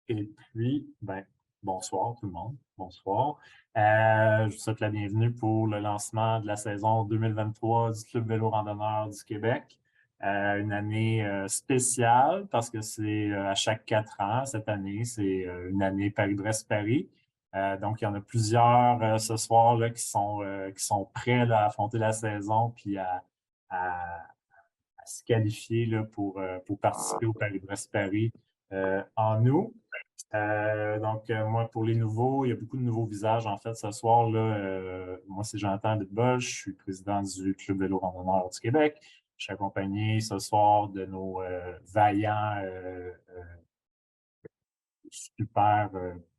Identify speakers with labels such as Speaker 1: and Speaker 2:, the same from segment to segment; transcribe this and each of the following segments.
Speaker 1: Et puis, bonsoir tout le monde. Bonsoir. Je vous souhaite la bienvenue pour le lancement de la saison 2023 du Club vélo randonneur du Québec. Une année spéciale parce que c'est à chaque 4 ans. Cette année, c'est une année Paris-Brest-Paris. Donc, il y en a plusieurs ce soir là, qui sont prêts là, à affronter la saison puis à- à se qualifier là, pour participer au Paris-Brest-Paris en août. Moi, pour les nouveaux, il y a beaucoup de nouveaux visages, en fait, ce soir, là. Moi, c'est Jonathan Bitbol, je suis président du Club vélo randonneur du Québec. Je suis accompagné ce soir de nos vaillants super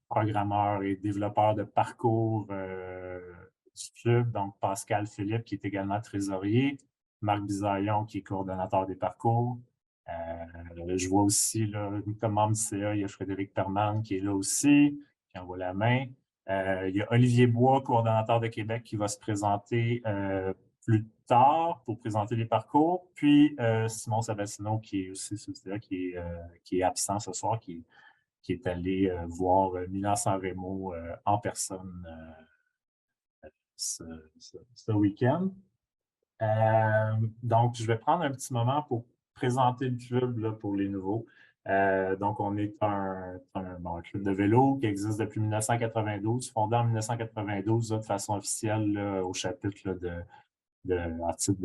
Speaker 1: programmeurs et développeurs de parcours du club. Donc, Pascal Philippe, qui est également trésorier, Marc Bisaillon, qui est coordonnateur des parcours. Je vois aussi, là, comme membre du CA, il y a Frédéric Perman qui est là aussi, qui envoie la main. Il y a Olivier Bois, coordonnateur de Québec, qui va se présenter plus tard pour présenter les parcours. Puis Simon Sabassino, qui est aussi sur le CA, qui est absent ce soir, qui est allé voir Milan-San Remo en personne ce, ce week-end. Donc, je vais prendre un petit moment pour présenter le club là, pour les nouveaux. Donc, on est un club de vélo qui existe depuis 1992, fondé en 1992 là, de façon officielle là, au chapitre là, en titre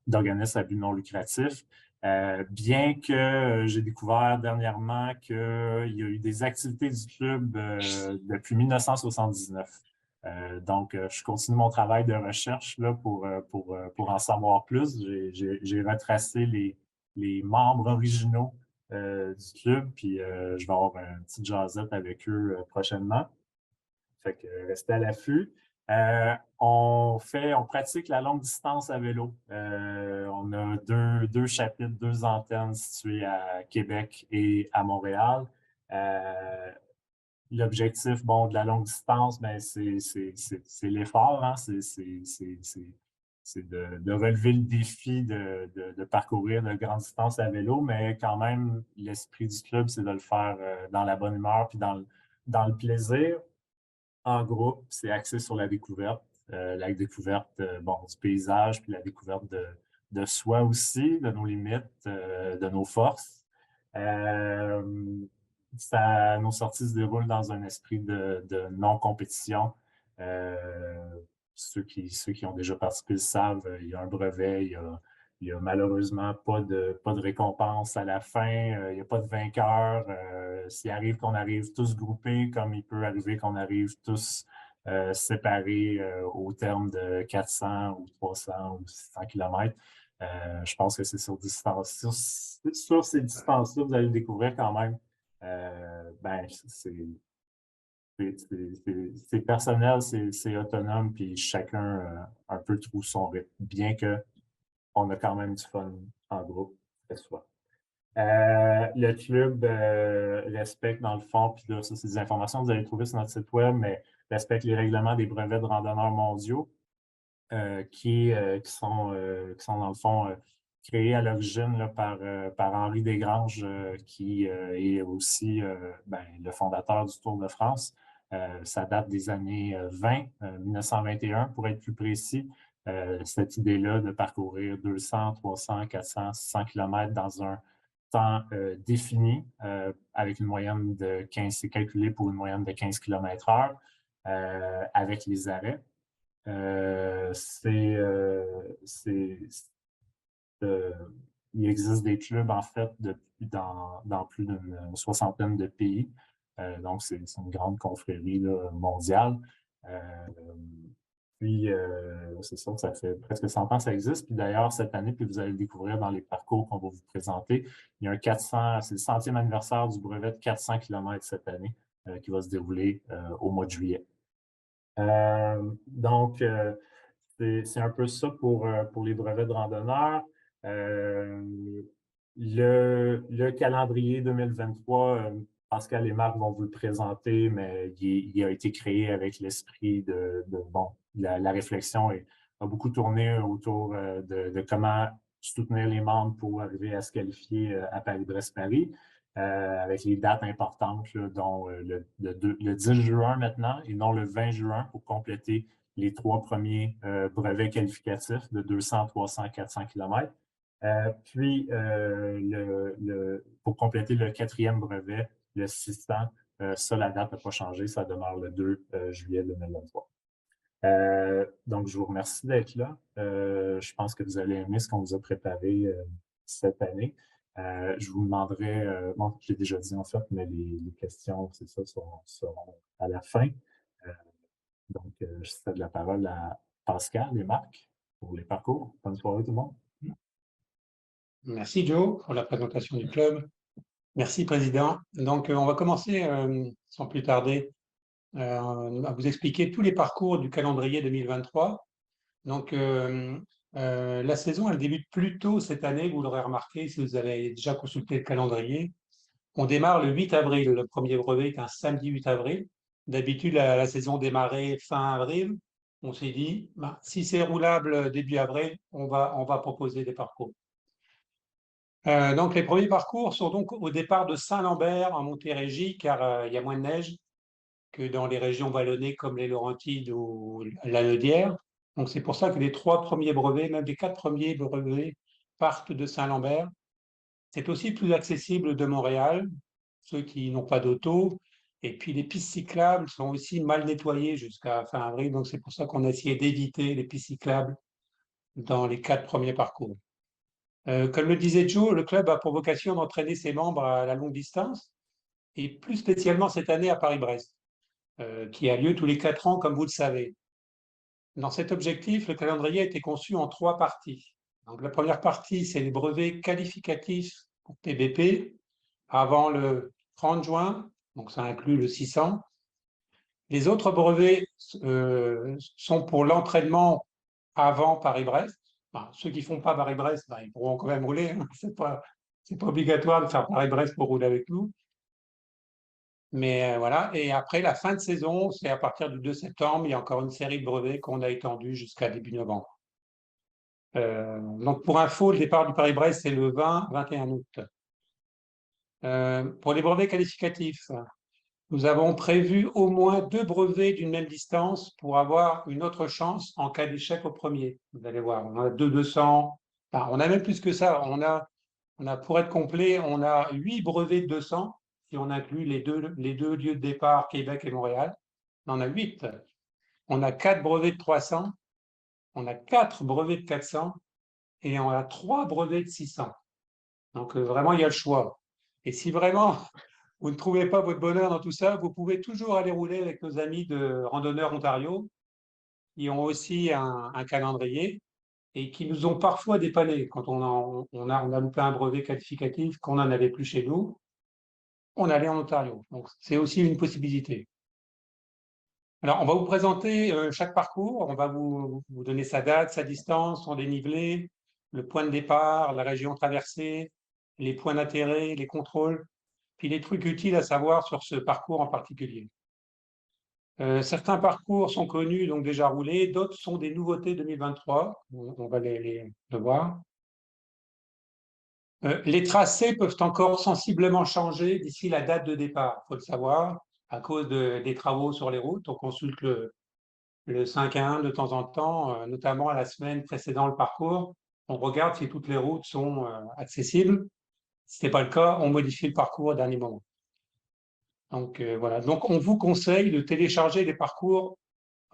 Speaker 1: d'organisme à but non lucratif. Bien que j'ai découvert dernièrement qu'il y a eu des activités du club depuis 1979. Je continue mon travail de recherche là, pour en savoir plus. J'ai retracé les membres originaux du club, puis je vais avoir une petite jasette avec eux prochainement. Fait que restez à l'affût. On pratique la longue distance à vélo. On a deux chapitres, deux antennes situées à Québec et à Montréal. L'objectif, bon, de la longue distance, ben, c'est l'effort, hein? C'est de relever le défi de parcourir de grandes distances à vélo, mais quand même, l'esprit du club, c'est de le faire dans la bonne humeur puis dans le plaisir en groupe, c'est axé sur la découverte bon, du paysage, puis la découverte de soi aussi, de nos limites, de nos forces. Euh, Nos sorties se déroulent dans un esprit de non-compétition. Euh, ceux qui ont déjà participé le savent, il y a un brevet, il y a malheureusement pas de récompense à la fin, il n'y a pas de vainqueur. S'il arrive qu'on arrive tous groupés, comme il peut arriver qu'on arrive tous séparés au terme de 400 ou 300 ou 600 kilomètres. Je pense que c'est sur ces distances-là, vous allez le découvrir quand même. C'est personnel, c'est autonome, puis chacun un peu trouve son rythme, bien qu'on a quand même du fun en groupe, cette fois. Le club respecte, dans le fond, puis là, ça, c'est des informations que vous allez trouver sur notre site web, mais respecte les règlements des brevets de randonneurs mondiaux qui sont, dans le fond, créés à l'origine là, par Henri Desgranges, qui est aussi le fondateur du Tour de France. Ça date des années 20, 1921 pour être plus précis. Cette idée-là de parcourir 200, 300, 400, 600 km dans un temps défini avec une moyenne de 15, c'est calculé pour une moyenne de 15 km/h avec les arrêts. Euh, c'est, euh, c'est, euh, il existe des clubs, en fait, dans plus d'une soixantaine de pays. Donc, c'est une grande confrérie là, mondiale. Euh, c'est ça fait presque 100 ans que ça existe. Puis d'ailleurs, cette année, puis vous allez le découvrir dans les parcours qu'on va vous présenter, il y a un 400, c'est le centième anniversaire du brevet de 400 km cette année qui va se dérouler au mois de juillet. Euh, donc, euh, c'est un peu ça pour les brevets de randonneurs. Euh, le calendrier 2023, Pascal et Marc vont vous le présenter, mais il a été créé avec l'esprit bon, la réflexion a beaucoup tourné autour de comment soutenir les membres pour arriver à se qualifier à Paris-Brest-Paris. avec les dates importantes, là, dont le 10 juin maintenant et non le 20 juin pour compléter les 3 premiers brevets qualificatifs de 200, 300, 400 km. Puis, pour compléter le 4e brevet, le 600, ça, la date n'a pas changé, ça demeure le 2 juillet 2023. Donc, je vous remercie d'être là. Je pense que vous allez aimer ce qu'on vous a préparé cette année. Je vous demanderai, bon, je l'ai déjà dit en fait, mais les questions, c'est ça, seront à la fin. Donc, je cède la parole à Pascal et Marc pour les parcours. Bonne soirée tout le monde.
Speaker 2: Merci Joe pour la présentation du club. Merci Président. Donc, on va commencer sans plus tarder à vous expliquer tous les parcours du calendrier 2023. Donc, la saison, elle débute plus tôt cette année, vous l'aurez remarqué si vous avez déjà consulté le calendrier. On démarre le 8 avril. Le premier brevet est un samedi 8 avril. D'habitude, la saison démarrait fin avril. On s'est dit, bah, si c'est roulable début avril, on va proposer des parcours. Donc, les premiers parcours sont donc au départ de Saint-Lambert en Montérégie, car il y a moins de neige que dans les régions vallonnées comme les Laurentides ou la Laudière. Donc, c'est pour ça que les 3 premiers brevets, même les 4 premiers brevets, partent de Saint-Lambert. C'est aussi plus accessible de Montréal, ceux qui n'ont pas d'auto. Et puis, les pistes cyclables sont aussi mal nettoyées jusqu'à fin avril. Donc, c'est pour ça qu'on a essayé d'éviter les pistes cyclables dans les 4 premiers parcours. Comme le disait Joe, le club a pour vocation d'entraîner ses membres à la longue distance, et plus spécialement cette année à Paris-Brest, qui a lieu tous les 4 ans, comme vous le savez. Dans cet objectif, le calendrier a été conçu en 3 parties. Donc, la première partie, c'est les brevets qualificatifs pour PBP avant le 30 juin, donc ça inclut le 600. Les autres brevets sont pour l'entraînement avant Paris-Brest. Enfin, ceux qui ne font pas Paris-Brest, ben, ils pourront quand même rouler. Hein. Ce n'est pas obligatoire de faire Paris-Brest pour rouler avec nous. Mais voilà. Et après, la fin de saison, c'est à partir du 2 septembre. Il y a encore une série de brevets qu'on a étendue jusqu'à début novembre. Donc, pour info, le départ du Paris-Brest, c'est le 20-21 août. Pour les brevets qualificatifs, nous avons prévu au moins 2 brevets d'une même distance pour avoir une autre chance en cas d'échec au premier. Vous allez voir, on a 200. Enfin, on a même plus que ça. On a, pour être complet, on a 8 brevets de 200 si on inclut les deux lieux de départ, Québec et Montréal. On en a 8. On a 4 brevets de 300. On a 4 brevets de 400 et on a 3 brevets de 600. Donc, vraiment, il y a le choix. Et si vraiment vous ne trouvez pas votre bonheur dans tout ça, vous pouvez toujours aller rouler avec nos amis de Randonneurs Ontario, qui ont aussi un calendrier et qui nous ont parfois dépannés quand on a loupé un brevet qualificatif, qu'on n'en avait plus chez nous, on allait en Ontario. Donc, c'est aussi une possibilité. Alors, on va vous présenter chaque parcours, on va vous donner sa date, sa distance, son dénivelé, le point de départ, la région traversée, les points d'intérêt, les contrôles, puis les trucs utiles à savoir sur ce parcours en particulier. Certains parcours sont connus, donc déjà roulés, d'autres sont des nouveautés 2023, on va les voir. Les tracés peuvent encore sensiblement changer d'ici la date de départ, il faut le savoir, à cause des travaux sur les routes. On consulte le 5-1 de temps en temps, notamment à la semaine précédant le parcours. On regarde si toutes les routes sont accessibles. Si ce n'est pas le cas, on modifie le parcours au dernier moment. Donc voilà. Donc on vous conseille de télécharger les parcours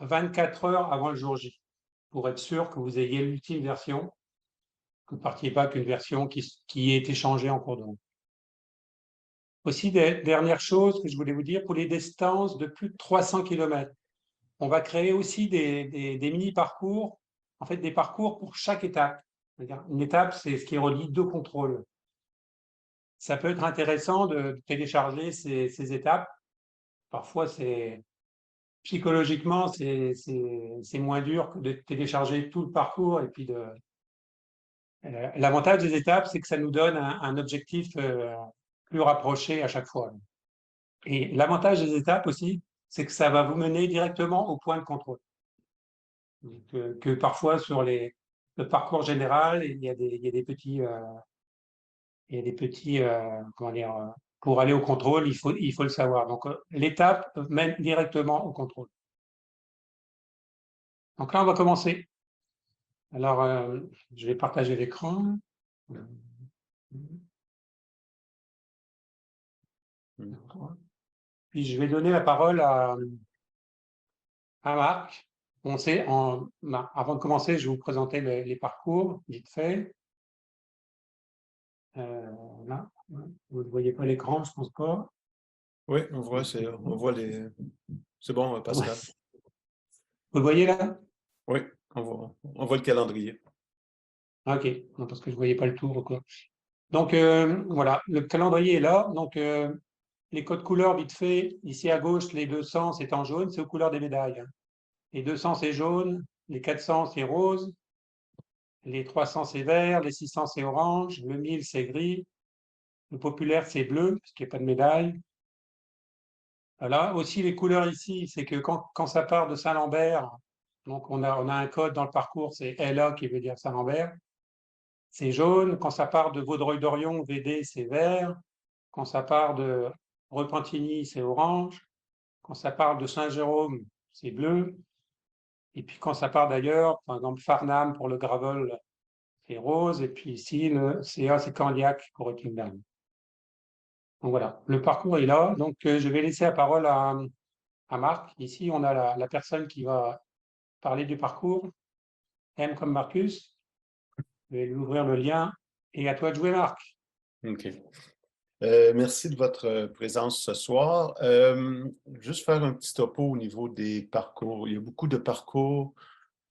Speaker 2: 24 heures avant le jour J pour être sûr que vous ayez l'ultime version, que vous ne partiez pas qu'une version qui ait été changée en cours de route. Aussi, dernière chose que je voulais vous dire, pour les distances de plus de 300 km, on va créer aussi des mini-parcours, en fait des parcours pour chaque étape. Une étape, c'est ce qui relie 2 contrôles. Ça peut être intéressant de télécharger ces étapes. Parfois, psychologiquement, c'est moins dur que de télécharger tout le parcours. Et puis l'avantage des étapes, c'est que ça nous donne un objectif plus rapproché à chaque fois. Et l'avantage des étapes aussi, c'est que ça va vous mener directement au point de contrôle. Que parfois, sur le parcours général, il y a des petits comment dire, pour aller au contrôle, il faut le savoir. Donc, l'étape mène directement au contrôle. Donc là, on va commencer. Alors, je vais partager l'écran. Puis, je vais donner la parole à Marc. Avant de commencer, je vais vous présenter les parcours, vite fait. Là, vous ne voyez pas l'écran, je ne pense pas.
Speaker 3: Oui, on voit les... C'est bon, Pascal.
Speaker 2: Vous le voyez là?
Speaker 3: Oui, on voit le calendrier.
Speaker 2: Ok, non, parce que je ne voyais pas le tour. Quoi. Donc, voilà, le calendrier est là. Donc, les codes couleurs, vite fait, ici à gauche, les 200, c'est en jaune, c'est aux couleurs des médailles. Les 200, c'est jaune, les 400, c'est rose, les 300, c'est vert, les 600, c'est orange, le 1000, c'est gris, le populaire, c'est bleu, parce qu'il n'y a pas de médaille. Voilà, aussi les couleurs ici, c'est que quand ça part de Saint-Lambert, donc on a un code dans le parcours, c'est LA qui veut dire Saint-Lambert, c'est jaune. Quand ça part de Vaudreuil-Dorion, VD, c'est vert. Quand ça part de Repentigny, c'est orange. Quand ça part de Saint-Jérôme, c'est bleu. Et puis quand ça part d'ailleurs, par exemple Farnham pour le gravel, c'est rose. Et puis ici, le CA, c'est Candiac pour Rockingham. Donc voilà, le parcours est là. Donc je vais laisser la parole à Marc. Ici, on a la personne qui va parler du parcours. M comme Marcus. Je vais lui ouvrir le lien. Et à toi de jouer, Marc.
Speaker 3: OK. Merci de votre présence ce soir. Juste faire un petit topo au niveau des parcours. Il y a beaucoup de parcours.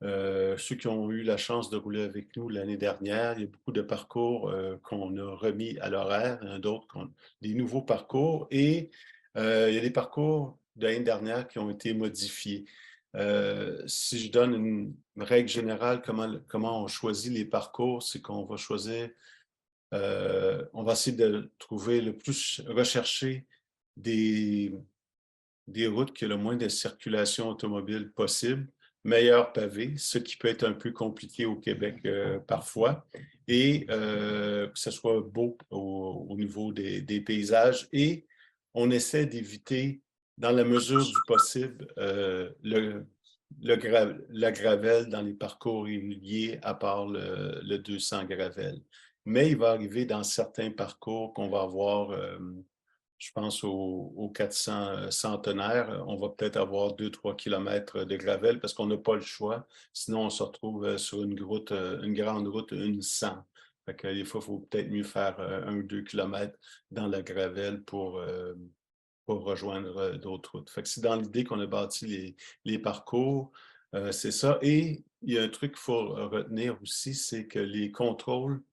Speaker 3: Ceux qui ont eu la chance de rouler avec nous l'année dernière, il y a beaucoup de parcours qu'on a remis à l'horaire, d'autres, des nouveaux parcours, et il y a des parcours de l'année dernière qui ont été modifiés. Si je donne une règle générale, comment on choisit les parcours, c'est qu'on va choisir, on va essayer de trouver le plus, rechercher des routes qui ont le moins de circulation automobile possible, meilleur pavé, ce qui peut être un peu compliqué au Québec parfois, et que ce soit beau au niveau des paysages. Et on essaie d'éviter, dans la mesure du possible, la gravel dans les parcours réguliers, à part le 200 gravel. Mais il va arriver dans certains parcours qu'on va avoir... je pense aux 400 centenaires, on va peut-être avoir 2-3 kilomètres de gravel parce qu'on n'a pas le choix. Sinon, on se retrouve sur une grande route, une 100. Fait que des fois, il faut peut-être mieux faire 1 ou 2 kilomètres dans la gravel pour rejoindre d'autres routes. Fait que c'est dans l'idée qu'on a bâti les parcours. C'est ça. Et il y a un truc qu'il faut retenir aussi, c'est que les contrôles,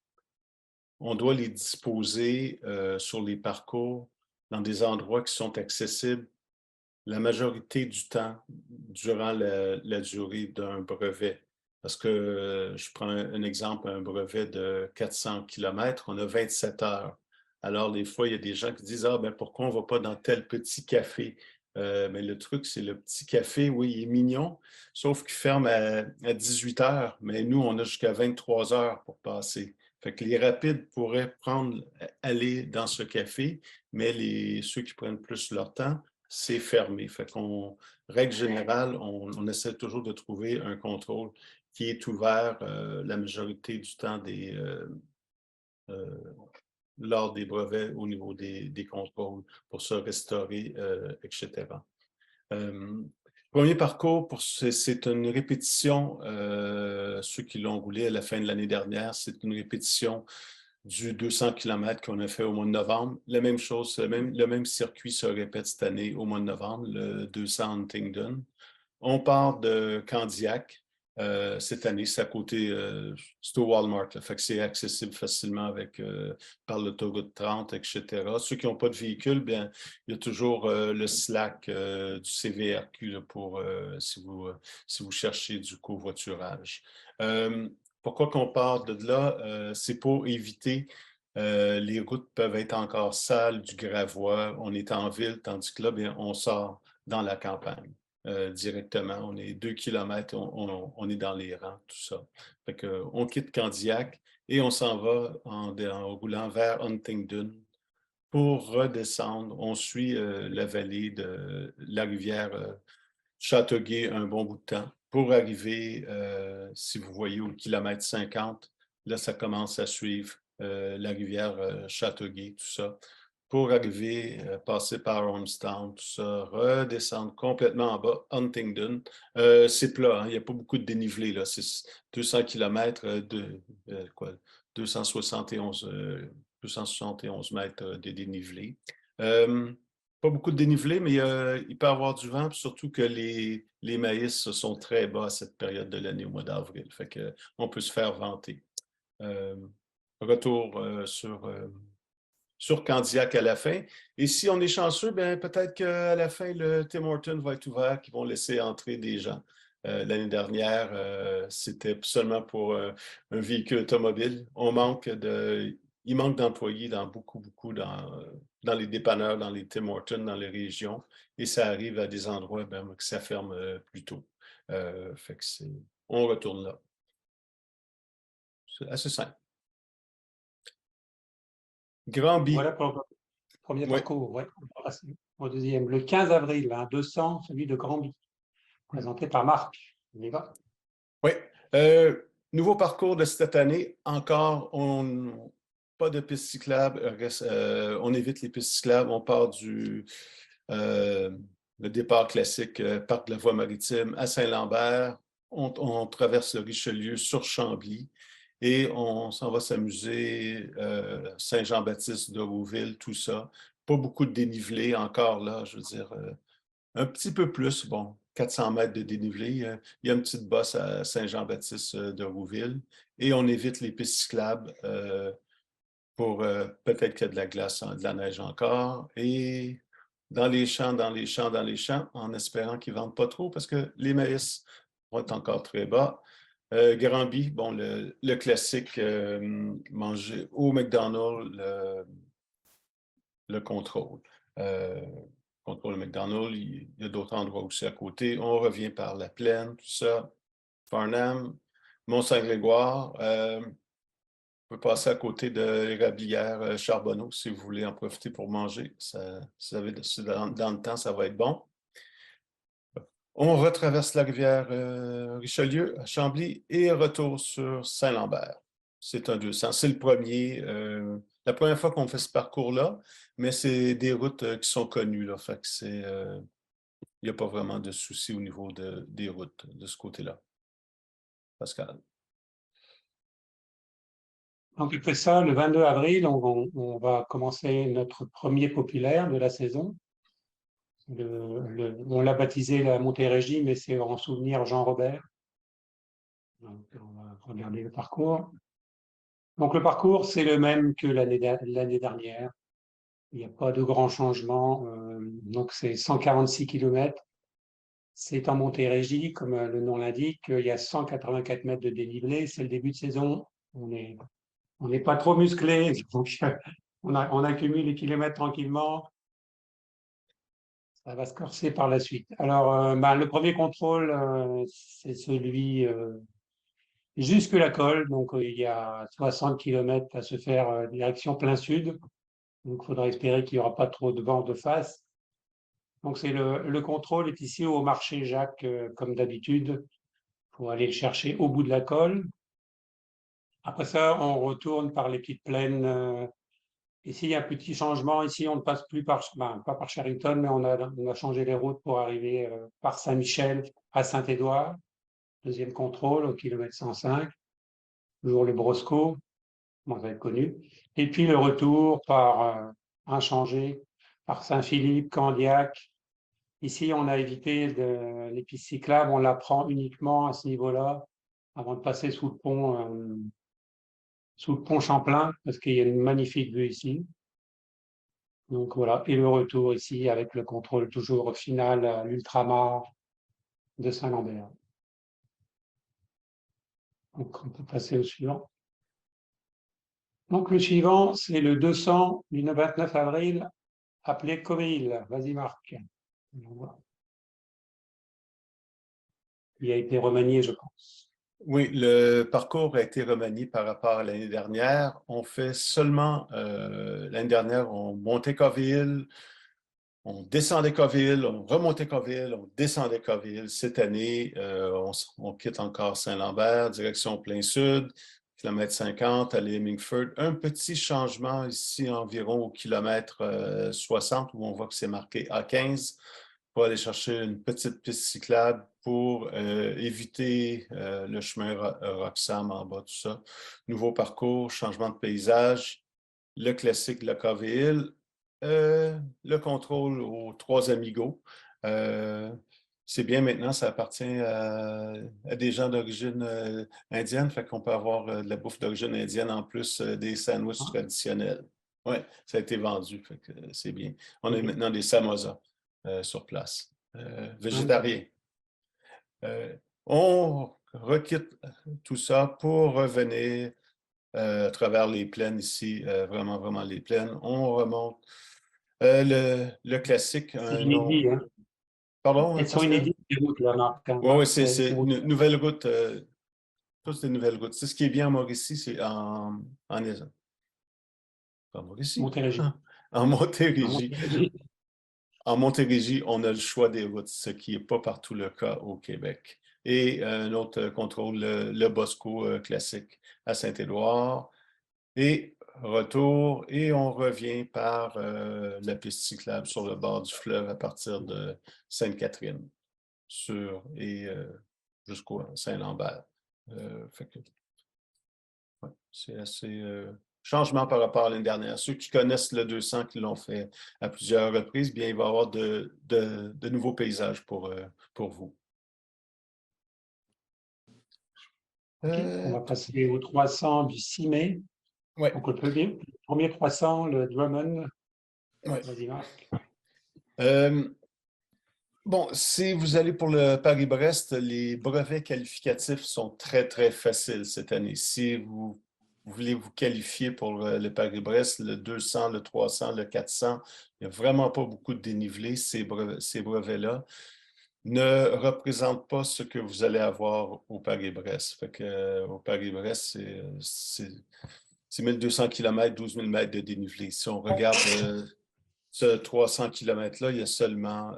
Speaker 3: on doit les disposer sur les parcours dans des endroits qui sont accessibles la majorité du temps durant la durée d'un brevet. Parce que je prends un exemple, un brevet de 400 km, on a 27 heures. Alors, des fois, il y a des gens qui disent « Ah, ben pourquoi on ne va pas dans tel petit café? » Mais le truc, c'est le petit café, oui, il est mignon, sauf qu'il ferme à 18 heures. Mais nous, on a jusqu'à 23 heures pour passer. Fait que les rapides pourraient aller dans ce café, mais ceux qui prennent plus leur temps, c'est fermé. Fait qu'on, règle générale, on essaie toujours de trouver un contrôle qui est ouvert la majorité du temps lors des brevets au niveau des contrôles pour se restaurer, etc. Premier parcours, c'est une répétition, ceux qui l'ont roulé à la fin de l'année dernière, c'est une répétition du 200 km qu'on a fait au mois de novembre. La même chose, le même circuit se répète cette année au mois de novembre, le 200 Huntingdon. On part de Candiac. Cette année, c'est à côté, c'est au Walmart. Là, fait que c'est accessible facilement par l'autoroute 30, etc. Ceux qui n'ont pas de véhicule, bien, il y a toujours le Slack du CVRQ là, pour si vous cherchez du covoiturage. Pourquoi qu'on part de là? C'est pour éviter, les routes peuvent être encore sales, du gravois, on est en ville, tandis que là, bien, on sort dans la campagne. Directement. On est 2 kilomètres, on est dans les rangs, tout ça. Fait que, on quitte Candiac et on s'en va en roulant vers Huntingdon pour redescendre. On suit la vallée de la rivière Châteauguay un bon bout de temps pour arriver, si vous voyez au kilomètre 50, là, ça commence à suivre la rivière Châteauguay, tout ça, pour arriver, passer par Ormstown, tout ça, redescendre complètement en bas, Huntingdon. C'est plat, hein, il n'y a pas beaucoup de dénivelé, là. C'est 200 km de 271, 271 mètres de dénivelé. Pas beaucoup de dénivelé, mais il peut y avoir du vent, puis surtout que les maïs sont très bas à cette période de l'année, au mois d'avril. Fait qu'on peut se faire vanter. Retour sur Candiac à la fin. Et si on est chanceux, ben, peut-être qu'à la fin, le Tim Hortons va être ouvert, qu'ils vont laisser entrer des gens. L'année dernière, c'était seulement pour un véhicule automobile. Il manque d'employés dans beaucoup dans les dépanneurs, dans les Tim Hortons, dans les régions. Et ça arrive à des endroits ben, que ça ferme plus tôt. Fait que on retourne là. C'est assez simple. Granby.
Speaker 2: Voilà pour le premier
Speaker 3: Oui.
Speaker 2: parcours. Ouais. On va passer au deuxième. Le 15 avril, 200, celui de Granby, présenté par Marc. On y va.
Speaker 3: Oui. Nouveau parcours de cette année. Encore, pas de pistes cyclables. On évite les pistes cyclables. On part le départ classique, parc de la Voie maritime à Saint-Lambert. On traverse le Richelieu sur Chambly et on s'en va s'amuser Saint-Jean-Baptiste de Rouville, tout ça. Pas beaucoup de dénivelé encore là, je veux dire. Un petit peu plus, bon, 400 mètres de dénivelé. Il y a une petite bosse à Saint-Jean-Baptiste de Rouville et on évite les pistes cyclables pour peut-être qu'il y a de la glace, de la neige encore. Et dans les champs, en espérant qu'ils ne vendent pas trop parce que les maïs vont être encore très bas. Granby, bon, le classique, manger au McDonald's, le contrôle. Contrôle McDonald's, il y a d'autres endroits aussi à côté. On revient par la Plaine, tout ça. Farnham, Mont-Saint-Grégoire. On peut passer à côté de l'érablière Charbonneau si vous voulez en profiter pour manger. Dans le temps, ça va être bon. On retraverse la rivière Richelieu à Chambly et retour sur Saint-Lambert. C'est un 200. C'est la première fois qu'on fait ce parcours-là, mais c'est des routes qui sont connues. Là, fait que il n'y a pas vraiment de souci au niveau des routes de ce côté-là. Pascal.
Speaker 2: Donc, après ça, le 22 avril, on va commencer notre premier populaire de la saison. On l'a baptisé la Montérégie, mais c'est en souvenir Jean Robert. Donc, on va regarder le parcours. Donc, le parcours, c'est le même que l'année dernière. Il n'y a pas de grand changement. Donc, c'est 146 km. C'est en Montérégie, comme le nom l'indique. Il y a 184 mètres de dénivelé. C'est le début de saison. On n'est pas trop musclé, donc on accumule les kilomètres tranquillement. Ça va se corser par la suite. Alors, le premier contrôle, c'est celui jusque la colle. Donc, il y a 60 km à se faire direction plein sud. Donc, il faudra espérer qu'il n'y aura pas trop de vent de face. Donc, le contrôle est ici au marché Jacques, comme d'habitude. Il faut aller le chercher au bout de la colle. Après ça, on retourne par les petites plaines. Ici, il y a un petit changement. Ici, on ne passe plus pas par Sherrington, mais on a changé les routes pour arriver par Saint-Michel à Saint-Édouard. Deuxième contrôle au kilomètre 105. Toujours le Brosco, bon, ça va être connu. Et puis le retour par inchangé, par Saint-Philippe, Candiac. Ici, on a évité les pistes cyclables. On la prend uniquement à ce niveau-là avant de passer sous le pont Champlain, parce qu'il y a une magnifique vue ici. Donc voilà, et le retour ici avec le contrôle toujours final à l'ultramar de Saint-Lambert. Donc on peut passer au suivant. Donc le suivant, c'est le 200 du 29 avril, appelé Coveil. Vas-y Marc. Il a été remanié, je pense.
Speaker 3: Oui, le parcours a été remanié par rapport à l'année dernière. On fait seulement, l'année dernière, on montait Coville, on descendait Coville, on remontait Coville, on descendait Coville. Cette année, on quitte encore Saint-Lambert, direction plein sud, kilomètre 50, à Hemingford. Un petit changement ici environ au kilomètre 60, où on voit que c'est marqué A15, pour aller chercher une petite piste cyclable pour éviter le chemin Roxham en bas, tout ça. Nouveau parcours, changement de paysage, le classique de la KVL, le contrôle aux trois amigos. C'est bien maintenant, ça appartient à des gens d'origine indienne, fait qu'on peut avoir de la bouffe d'origine indienne en plus des sandwichs traditionnels. Oui, ça a été vendu, fait que c'est bien. On a maintenant des samosas sur place, végétariens. On requitte tout ça pour revenir à travers les plaines ici, vraiment, vraiment les plaines. On remonte le classique.
Speaker 2: C'est inédit, hein?
Speaker 3: Pardon,
Speaker 2: Elles sont
Speaker 3: Pascal?
Speaker 2: inédites, les routes, là, Marc.
Speaker 3: Oui,
Speaker 2: Marc,
Speaker 3: c'est une nouvelle route. Toutes des nouvelles routes. C'est ce qui est bien en Mauricie, c'est en Mauricie?
Speaker 2: Montérégie.
Speaker 3: En Montérégie.
Speaker 2: Montérégie.
Speaker 3: En Montérégie, on a le choix des routes, ce qui n'est pas partout le cas au Québec. Et un autre contrôle, le Bosco classique à Saint-Édouard. Et retour, et on revient par la piste cyclable sur le bord du fleuve à partir de Sainte-Catherine et jusqu'au Saint-Lambert. Ouais, c'est assez changement par rapport à l'année dernière. Ceux qui connaissent le 200, qui l'ont fait à plusieurs reprises, bien, il va y avoir de nouveaux paysages pour vous.
Speaker 2: Okay. On va passer au 300 du 6 mai.
Speaker 3: Ouais.
Speaker 2: Donc, le premier 300, le Drummond.
Speaker 3: Ouais.
Speaker 2: Vas-y, Marc.
Speaker 3: Bon, si vous allez pour le Paris-Brest, les brevets qualificatifs sont très, très faciles cette année. Si vous voulez vous qualifier pour le Paris-Brest, le 200, le 300, le 400, il n'y a vraiment pas beaucoup de dénivelé. Ces brevets-là ne représentent pas ce que vous allez avoir au Paris-Brest. Au Paris-Brest, c'est 1200 km, 12 000 mètres de dénivelé. Si on regarde ce 300 km-là, il y a seulement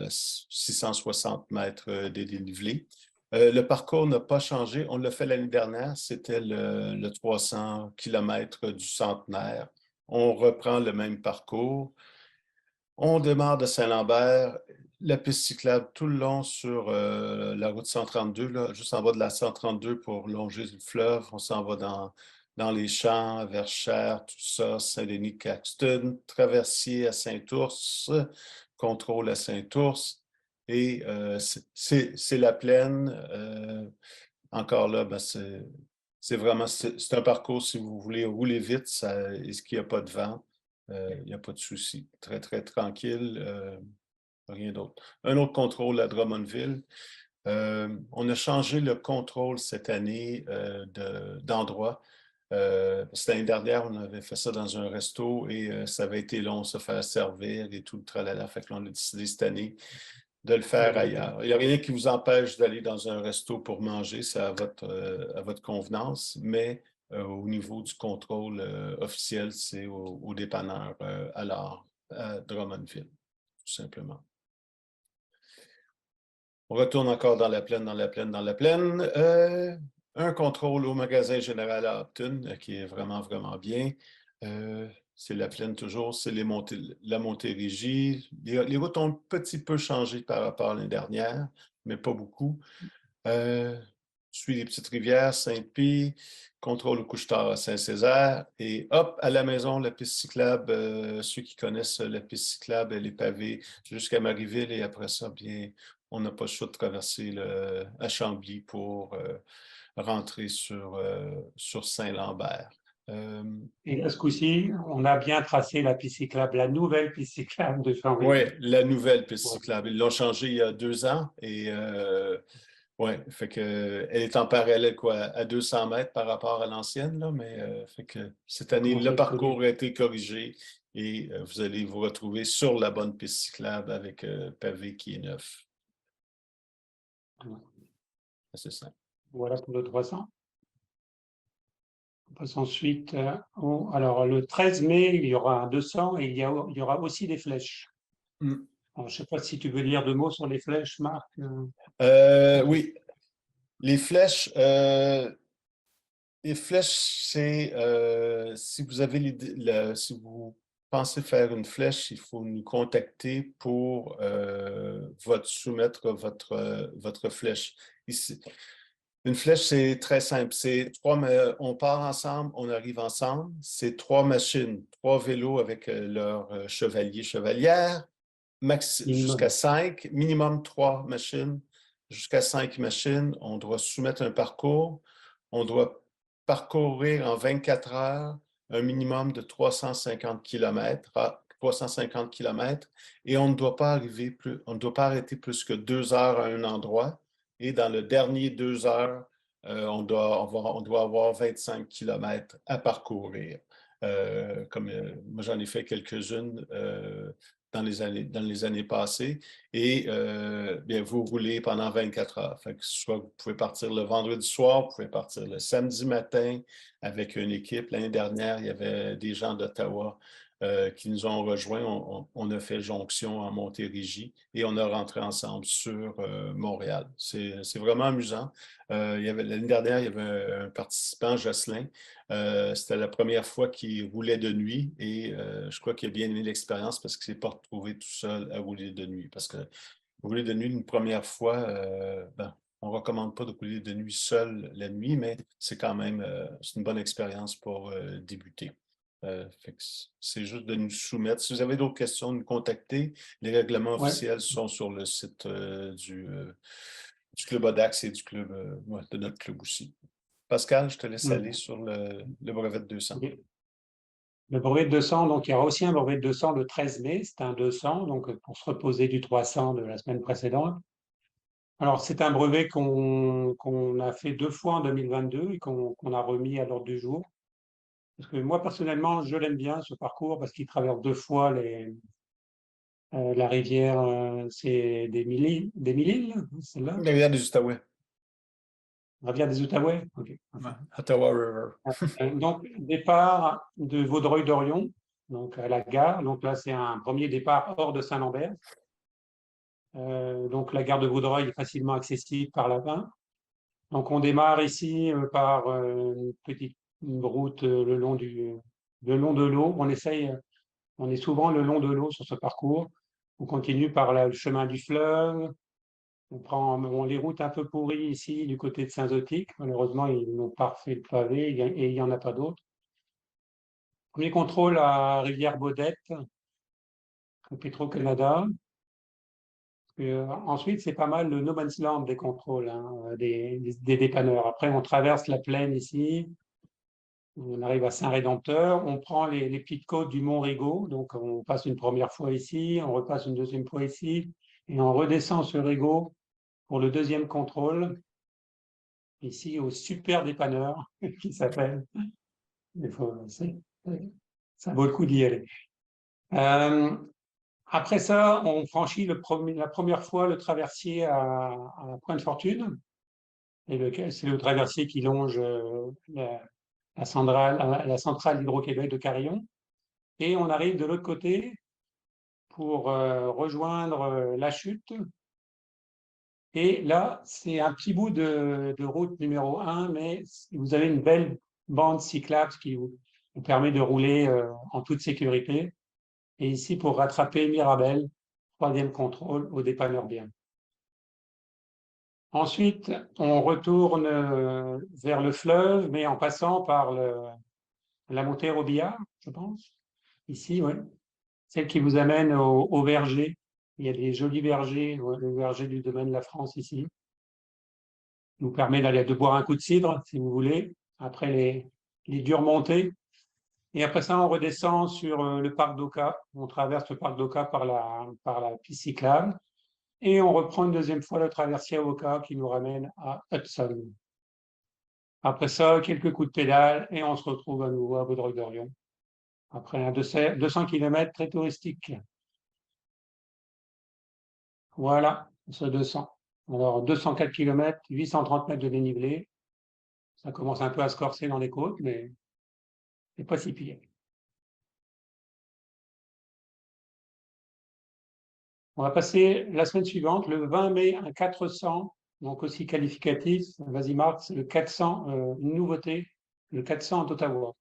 Speaker 3: 660 mètres de dénivelé. Le parcours n'a pas changé. On l'a fait l'année dernière. C'était le 300 km du Centenaire. On reprend le même parcours. On démarre de Saint-Lambert, la piste cyclable tout le long sur la route 132, là, juste en bas de la 132 pour longer le fleuve. On s'en va dans les champs, vers Cher, tout ça, Saint-Denis-Caxton, traversier à Saint-Ours, contrôle à Saint-Ours. Et c'est la plaine. Encore là, ben, c'est un parcours, si vous voulez rouler vite, est-ce qu'il n'y a pas de vent? Il n'y a pas de souci. Très, très tranquille. Rien d'autre. Un autre contrôle à Drummondville. On a changé le contrôle cette année d'endroit. L'année dernière, on avait fait ça dans un resto et ça avait été long, se faire servir et tout le tralala. Fait que là, on a décidé cette année de le faire ailleurs. Il n'y a rien qui vous empêche d'aller dans un resto pour manger, c'est à votre convenance, mais au niveau du contrôle officiel, c'est au dépanneur à Drummondville, tout simplement. On retourne encore dans la plaine, dans la plaine, dans la plaine. Un contrôle au magasin général à Upton, qui est vraiment, vraiment bien. C'est la plaine toujours, c'est la Montérégie. Les routes ont un petit peu changé par rapport à l'année dernière, mais pas beaucoup. Suit les petites rivières, Saint-Pie, contrôle au couche-tard à Saint-Césaire, et hop, à la maison, la piste cyclable. Ceux qui connaissent la piste cyclable, elle est pavée jusqu'à Marieville, et après ça, bien, on n'a pas le choix de traverser à Chambly pour rentrer sur Saint-Lambert.
Speaker 2: Et là, ce coup-ci, on a bien tracé la piste cyclable, la nouvelle piste cyclable de Chambly.
Speaker 3: Oui, la nouvelle piste cyclable. Ils l'ont changée il y a 2 ans et oui, fait que elle est en parallèle à 200 mètres par rapport à l'ancienne, là, mais fait que cette année, le parcours a été corrigé et vous allez vous retrouver sur la bonne piste cyclable avec pavé qui est neuf. C'est simple.
Speaker 2: Voilà pour le 300. On passe ensuite alors, le 13 mai, il y aura un 200 et il y aura aussi des flèches.
Speaker 3: Mm.
Speaker 2: Alors, je ne sais pas si tu veux dire 2 mots sur les flèches, Marc.
Speaker 3: Oui, les flèches, c'est si vous avez si vous pensez faire une flèche, il faut nous contacter pour soumettre votre flèche. Ici, une flèche, c'est très simple. On part ensemble, on arrive ensemble. C'est 3 machines, 3 vélos avec leurs chevaliers, chevalières, jusqu'à 5, minimum 3 machines, jusqu'à 5 machines. On doit soumettre un parcours. On doit parcourir en 24 heures un minimum de 350 km, et on ne doit pas arrêter plus que 2 heures à un endroit. Et dans le dernier 2 heures, on doit avoir 25 km à parcourir. Moi, j'en ai fait quelques-unes dans les années passées. Et bien, vous roulez pendant 24 heures. Fait que soit vous pouvez partir le vendredi soir, vous pouvez partir le samedi matin avec une équipe. L'année dernière, il y avait des gens d'Ottawa qui nous ont rejoints. On a fait jonction en Montérégie et on a rentré ensemble sur Montréal. C'est vraiment amusant. L'année dernière, il y avait un participant, Jocelyn. C'était la première fois qu'il roulait de nuit et je crois qu'il a bien aimé l'expérience parce qu'il ne s'est pas retrouvé tout seul à rouler de nuit. Parce que rouler de nuit une première fois, on ne recommande pas de rouler de nuit seul la nuit, mais c'est quand même c'est une bonne expérience pour débuter. C'est juste de nous soumettre. Si vous avez d'autres questions, nous contacter. Les règlements officiels sont sur le site du Club Audax et du club, de notre club aussi. Pascal, je te laisse aller sur le brevet de 200.
Speaker 2: Okay. Le brevet de 200, donc il y aura aussi un brevet de 200 le 13 mai, c'est un 200, donc pour se reposer du 300 de la semaine précédente. Alors, c'est un brevet qu'on a fait 2 fois en 2022 et qu'on a remis à l'ordre du jour. Parce que moi, personnellement, je l'aime bien, ce parcours, parce qu'il traverse 2 fois la rivière, c'est des Mille-Îles, celle-là?
Speaker 3: La rivière des Outaouais.
Speaker 2: La rivière des Outaouais, ok.
Speaker 3: Ouais, Ottawa River.
Speaker 2: Donc, départ de Vaudreuil-Dorion, donc à la gare. Donc là, c'est un premier départ hors de Saint-Lambert. Donc, la gare de Vaudreuil est facilement accessible par là-bas. Donc, on démarre ici par une petite route le long de l'eau. On est souvent le long de l'eau sur ce parcours. On continue par le chemin du fleuve. On prend les routes un peu pourries ici du côté de Saint-Zotique. Malheureusement, ils n'ont pas refait le pavé et il n'y en a pas d'autres. Premier contrôle à Rivière-Baudette, au Petro-Canada. Ensuite, c'est pas mal le no man's land des contrôles, hein, des dépanneurs. Après, on traverse la plaine ici, on arrive à Saint-Rédempteur, on prend les petites côtes du Mont Rigaud, donc on passe une première fois ici, on repasse une deuxième fois ici, et on redescend sur Rigaud pour le deuxième contrôle, ici au super dépanneur qui s'appelle. Ça vaut le coup d'y aller. Après ça, on franchit la première fois le traversier à Pointe-Fortune. C'est le traversier qui longe la centrale d'Hydro-Québec de Carillon. Et on arrive de l'autre côté pour rejoindre la chute. Et là, c'est un petit bout de route numéro 1, mais vous avez une belle bande cyclable qui vous permet de rouler en toute sécurité. Et ici, pour rattraper Mirabel, troisième contrôle au dépanneur bien. Ensuite, on retourne vers le fleuve, mais en passant par la montée Robillard, je pense. Ici, oui. Celle qui vous amène au verger. Il y a des jolis vergers, le verger du domaine de la France ici. Il vous permet de boire un coup de cidre, si vous voulez, après les dures montées. Et après ça, on redescend sur le parc d'Oka. On traverse le parc d'Oka par la piste cyclable. Et on reprend une deuxième fois le traversier à Oka qui nous ramène à Hudson. Après ça, quelques coups de pédale et on se retrouve à nouveau à Vaudreuil-Dorion. Après un 200 km très touristique. Voilà, ce 200. Alors, 204 km, 830 mètres de dénivelé. Ça commence un peu à se corser dans les côtes, mais c'est pas si pire. On va passer la semaine suivante, le 20 mai, un 400, donc aussi qualificatif. Vas-y Marc, c'est le 400, une nouveauté, le 400 d'Ottawa.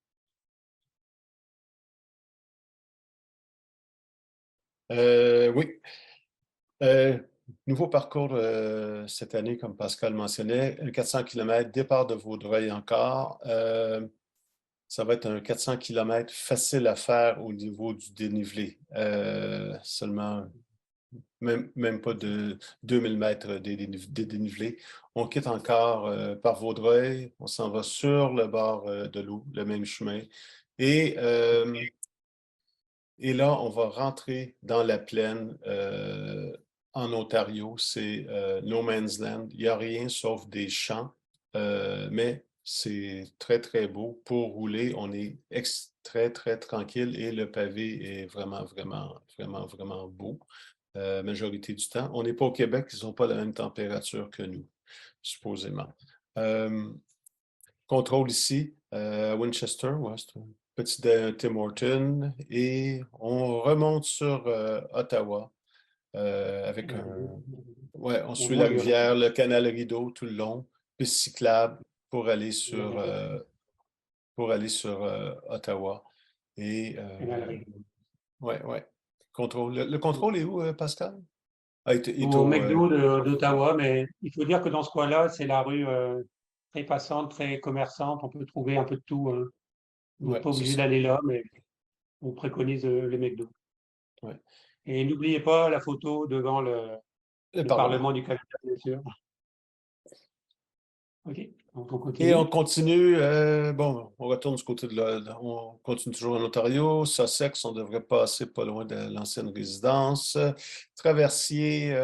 Speaker 3: Oui. Nouveau parcours cette année, comme Pascal mentionnait, 400 km, départ de Vaudreuil encore. Ça va être un 400 km facile à faire au niveau du dénivelé. Seulement, même pas de 2000 mètres de dénivelé. On quitte encore par Vaudreuil, on s'en va sur le bord de l'eau, le même chemin. Et là, on va rentrer dans la plaine en Ontario. C'est No Man's Land. Il n'y a rien sauf des champs, mais c'est très, très beau. Pour rouler, on est très, très tranquille et le pavé est vraiment, vraiment, vraiment, vraiment beau. Majorité du temps. On n'est pas au Québec, ils n'ont pas la même température que nous, supposément. Contrôle ici, à Winchester, ouais, c'est un petit Tim Horton, et on remonte sur Ottawa avec un... Ouais, on suit la rivière, le canal Rideau tout le long, piste cyclable pour aller sur Ottawa. Et ouais, ouais. Contrôle. Le contrôle est où, Pascal? Ah,
Speaker 2: Au McDo d'Ottawa, mais il faut dire que dans ce coin-là, c'est la rue très passante, très commerçante. On peut trouver un peu de tout. Vous n'êtes
Speaker 3: ouais,
Speaker 2: pas
Speaker 3: c'est
Speaker 2: obligé
Speaker 3: ça.
Speaker 2: d'aller là, mais on préconise les McDo.
Speaker 3: Ouais.
Speaker 2: Et n'oubliez pas la photo devant le
Speaker 3: Parlement.
Speaker 2: Parlement du Canada, bien sûr. OK, donc on
Speaker 3: Et on
Speaker 2: continue.
Speaker 3: continue, bon, on retourne du côté on continue toujours en Ontario, Sussex, on devrait passer pas loin de l'ancienne résidence. Traversier,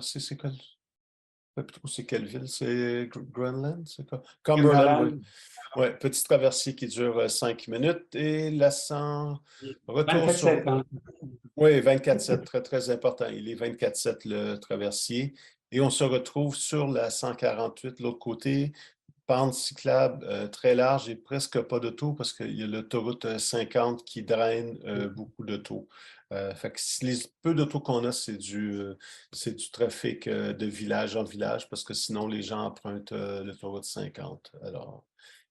Speaker 3: c'est quoi? Je sais plus trop c'est quelle ville, c'est Greenland, c'est quoi? Cumberland, oui. Ouais, petit traversier qui dure 5 minutes et laissant retour
Speaker 2: 24/7,
Speaker 3: sur...
Speaker 2: hein.
Speaker 3: Oui, 24/7, très, très important. Il est 24/7 le traversier. Et on se retrouve sur la 148, l'autre côté, pente cyclable très large et presque pas d'auto parce qu'il y a l'autoroute 50 qui draine beaucoup d'auto. Fait que si les peu d'auto qu'on a, c'est du trafic de village en village parce que sinon les gens empruntent l'autoroute 50. Alors,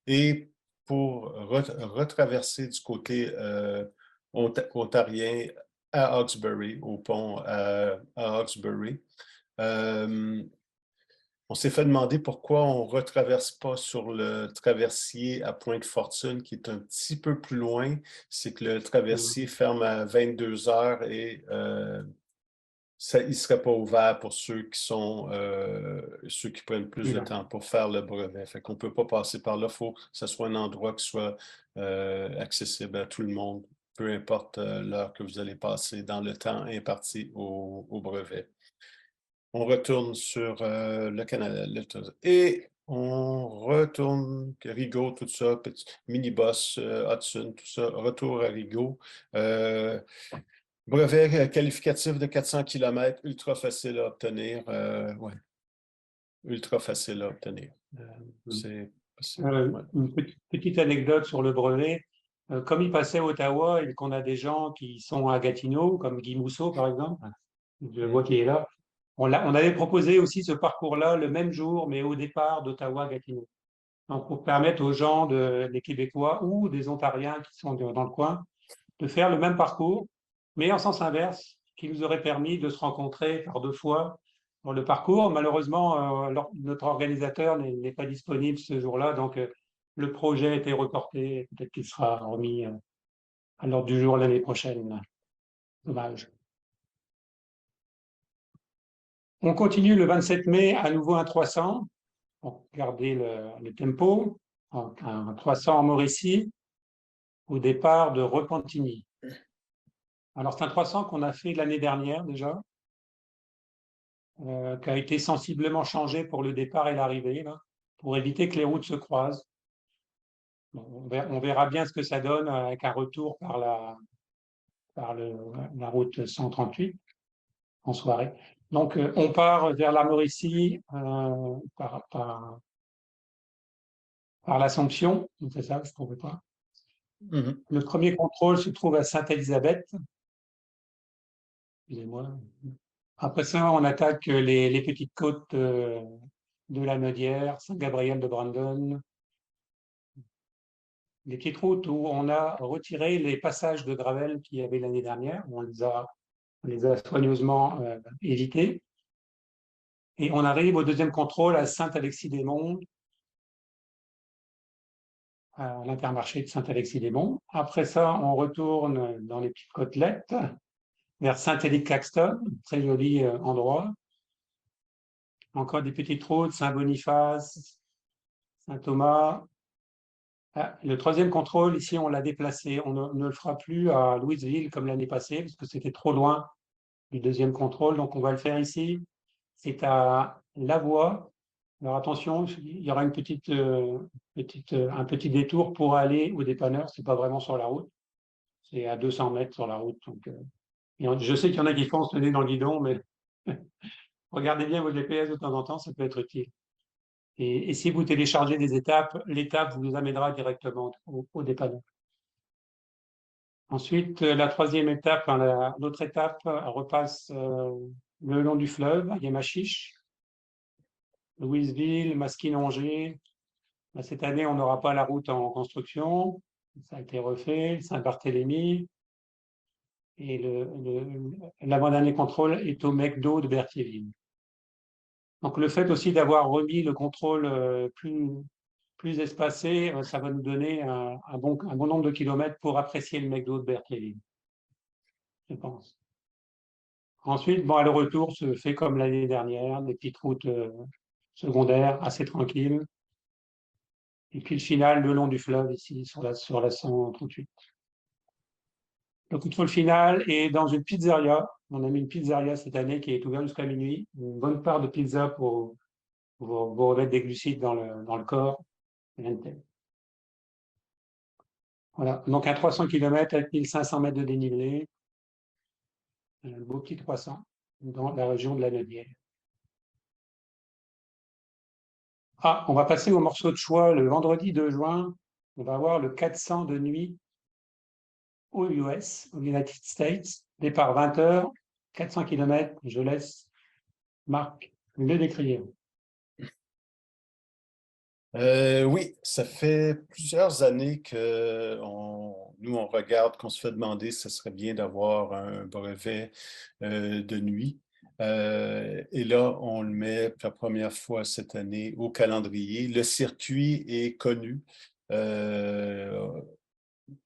Speaker 3: et pour retraverser du côté ontarien à Hawkesbury, au pont à Hawkesbury, on s'est fait demander pourquoi on ne retraverse pas sur le traversier à Pointe-Fortune, qui est un petit peu plus loin. C'est que le traversier ferme à 22 heures et il ne serait pas ouvert pour ceux qui prennent plus de temps pour faire le brevet. Fait qu'on ne peut pas passer par là. Il faut que ce soit un endroit qui soit accessible à tout le monde, peu importe l'heure que vous allez passer dans le temps imparti au brevet. On retourne sur le Canada et on retourne Rigaud, tout ça, petit mini-boss, Hudson, tout ça, retour à Rigaud. Brevet qualificatif de 400 km, ultra facile à obtenir. Ouais, ultra facile à obtenir. C'est ouais.
Speaker 2: Une petite anecdote sur le brevet. Comme il passait à Ottawa et qu'on a des gens qui sont à Gatineau, comme Guy Mousseau par exemple, je vois qu'il est là, on avait proposé aussi ce parcours-là le même jour, mais au départ d'Ottawa à Gatineau. Donc pour permettre aux gens, des Québécois ou des Ontariens qui sont dans le coin, de faire le même parcours, mais en sens inverse, qui nous aurait permis de se rencontrer par 2 fois dans le parcours. Malheureusement, notre organisateur n'est pas disponible ce jour-là, donc le projet a été reporté. Peut-être qu'il sera remis à l'ordre du jour l'année prochaine. Dommage. On continue le 27 mai, à nouveau un 300. Pour garder le tempo. Un 300 en Mauricie, au départ de Repentigny. Alors, c'est un 300 qu'on a fait l'année dernière déjà, qui a été sensiblement changé pour le départ et l'arrivée, pour éviter que les routes se croisent. Bon, on verra bien ce que ça donne avec un retour par la route 138 en soirée. Donc, on part vers la Mauricie par l'Assomption, c'est ça, je ne trouvais pas.
Speaker 3: Mhm.
Speaker 2: Le premier contrôle se trouve à Sainte-Élisabeth. Excusez-moi. Après ça, on attaque les petites côtes de la Nodière, Saint-Gabriel de Brandon, des petites routes où on a retiré les passages de gravel qu'il y avait l'année dernière. On les a soigneusement évités. Et on arrive au deuxième contrôle à Saint-Alexis-des-Monts, à l'Intermarché de Saint-Alexis-des-Monts. Après ça, on retourne dans les petites côtelettes vers Saint-Élie-Caxton, très joli endroit. Encore des petites routes, Saint-Boniface, Saint-Thomas. Le troisième contrôle, ici, on l'a déplacé. On ne le fera plus à Louisville comme l'année passée, parce que c'était trop loin du deuxième contrôle. Donc, on va le faire ici. C'est à Lavoie. Alors, attention, il y aura un petit détour pour aller au dépanneur. Ce n'est pas vraiment sur la route. C'est à 200 mètres sur la route. Donc, je sais qu'il y en a qui font se tenir dans le guidon, mais regardez bien vos GPS de temps en temps, ça peut être utile. Et si vous téléchargez des étapes, l'étape vous amènera directement au dépanneur. Ensuite, la troisième étape, l'autre étape repasse le long du fleuve, à Yamachiche, Louisville, Masquinongé. Cette année, on n'aura pas la route en construction. Ça a été refait, Saint-Barthélemy. Et l'avant-dernier contrôle est au McDo de Berthierville. Donc, le fait aussi d'avoir remis le contrôle plus espacé, ça va nous donner un bon nombre de kilomètres pour apprécier le McDo de Berthierville, je pense. Ensuite, le retour se fait comme l'année dernière, des petites routes secondaires assez tranquilles. Et puis le final, le long du fleuve, ici, sur la 138. Le contrôle final est dans une pizzeria. On a mis une pizzeria cette année qui est ouverte jusqu'à minuit. Une bonne part de pizza pour vous remettre des glucides dans le corps. Voilà, donc un 300 km avec 1500 mètres de dénivelé. Un beau petit 300 dans la région de la Nodière. On va passer au morceau de choix le vendredi 2 juin. On va avoir le 400 de nuit aux US, aux United States. Départ 20h, 400 km. Je laisse Marc le décrire.
Speaker 3: Oui, ça fait plusieurs années que nous, on regarde, qu'on se fait demander si ce serait bien d'avoir un brevet de nuit. Et là, on le met pour la première fois cette année au calendrier. Le circuit est connu.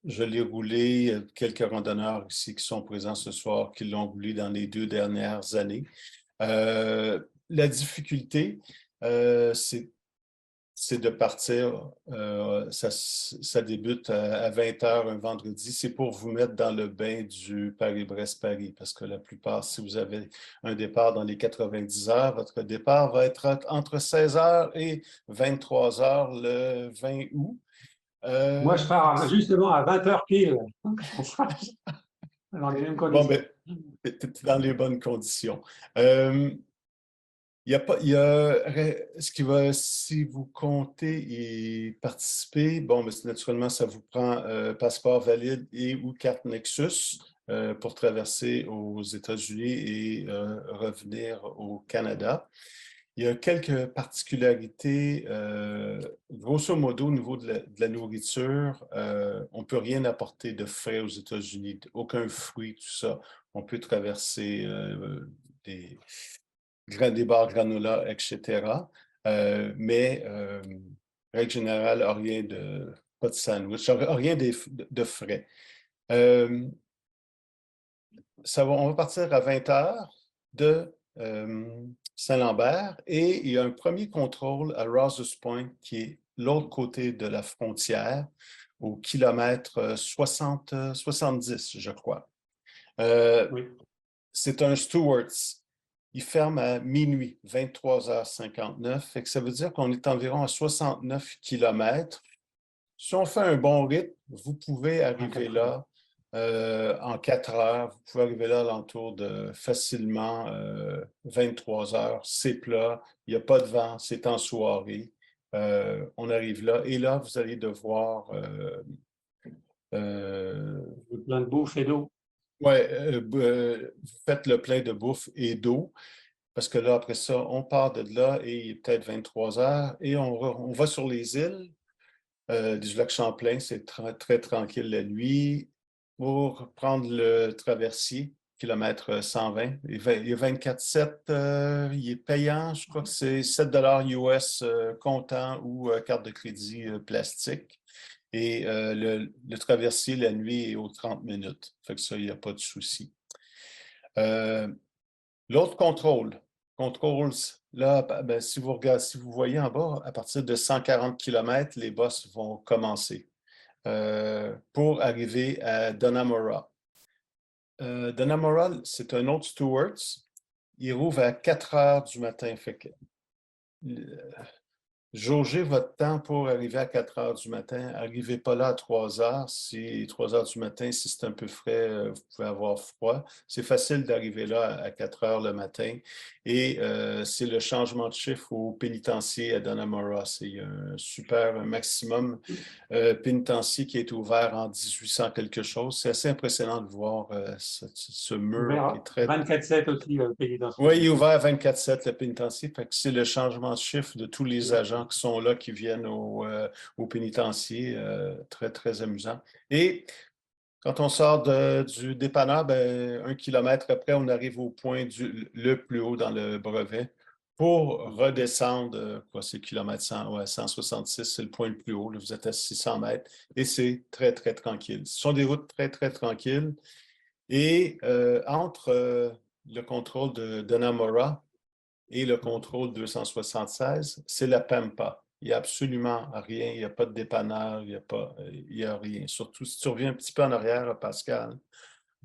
Speaker 3: Je l'ai roulé, quelques randonneurs ici qui sont présents ce soir, qui l'ont roulé dans les 2 dernières années. La difficulté, c'est de partir, ça débute à 20h un vendredi. C'est pour vous mettre dans le bain du Paris-Brest-Paris, parce que la plupart, si vous avez un départ dans les 90 heures, votre départ va être entre 16h et 23h le 20 août.
Speaker 2: Moi, je pars justement à 20h pile. Dans les mêmes conditions.
Speaker 3: Bon, ben, dans les bonnes conditions. Si vous comptez y participer, naturellement, ça vous prend passeport valide et ou carte Nexus pour traverser aux États-Unis et revenir au Canada. Il y a quelques particularités. Grosso modo, au niveau de la nourriture, on ne peut rien apporter de frais aux États-Unis, aucun fruit, tout ça. On peut traverser des bars granola, etc. Mais, règle générale, pas de sandwich, rien de frais. On va partir à 20h de Saint-Lambert et il y a un premier contrôle à Rouse's Point qui est l'autre côté de la frontière, au kilomètre 70, je crois.
Speaker 2: Oui.
Speaker 3: C'est un Stewart's. Il ferme à minuit, 23h59. Fait que ça veut dire qu'on est environ à 69 km. Si on fait un bon rythme, vous pouvez arriver là en 4 heures. Vous pouvez arriver là à l'entour de facilement 23 heures. C'est plat, il n'y a pas de vent, c'est en soirée. On arrive là et là, vous allez devoir...
Speaker 2: Plein de bouffe et d'eau.
Speaker 3: ouais, vous faites le plein de bouffe et d'eau. Parce que là, après ça, on part de là et il est peut-être 23 heures et on va sur les îles du lac Champlain. C'est très tranquille la nuit pour prendre le traversier, kilomètre 120. Il est 24/7, il est payant. Je crois que c'est 7 US comptant ou carte de crédit plastique. Et le traversier la nuit est aux 30 minutes. Fait que ça, il n'y a pas de souci. L'autre contrôle, là, ben, si vous regardez, si vous voyez en bas, à partir de 140 km, les bosses vont commencer pour arriver à Dannemora. Dannemora, c'est un autre Stewart's. Il rouvre à 4 heures du matin. Fait que, jaugez votre temps pour arriver à 4 heures du matin. Arrivez pas là à 3 heures. Si 3 heures du matin, si c'est un peu frais, vous pouvez avoir froid. C'est facile d'arriver là à 4 heures le matin. Et c'est le changement de chiffre au pénitencier à Dannemora. C'est un super maximum pénitencier qui est ouvert en 1800 quelque chose. C'est assez impressionnant de voir ce mur qui est très...
Speaker 2: 24/7 aussi, le pénitencier.
Speaker 3: Oui, il est ouvert 24/7, le pénitencier. Fait que c'est le changement de chiffre de tous les agents qui sont là, qui viennent au pénitencier. Très amusant. Et quand on sort du dépanneur, ben, 1 kilomètre après, on arrive au point le plus haut dans le brevet pour redescendre, quoi, c'est kilomètre 100, ouais, 166, c'est le point le plus haut. Là, vous êtes à 600 mètres et c'est très tranquille. Ce sont des routes très tranquilles. Et entre le contrôle de Dannemora et le contrôle 276, c'est la Pampa. Il n'y a absolument rien, il n'y a pas de dépanneur, il n'y a rien. Surtout si tu reviens un petit peu en arrière, Pascal,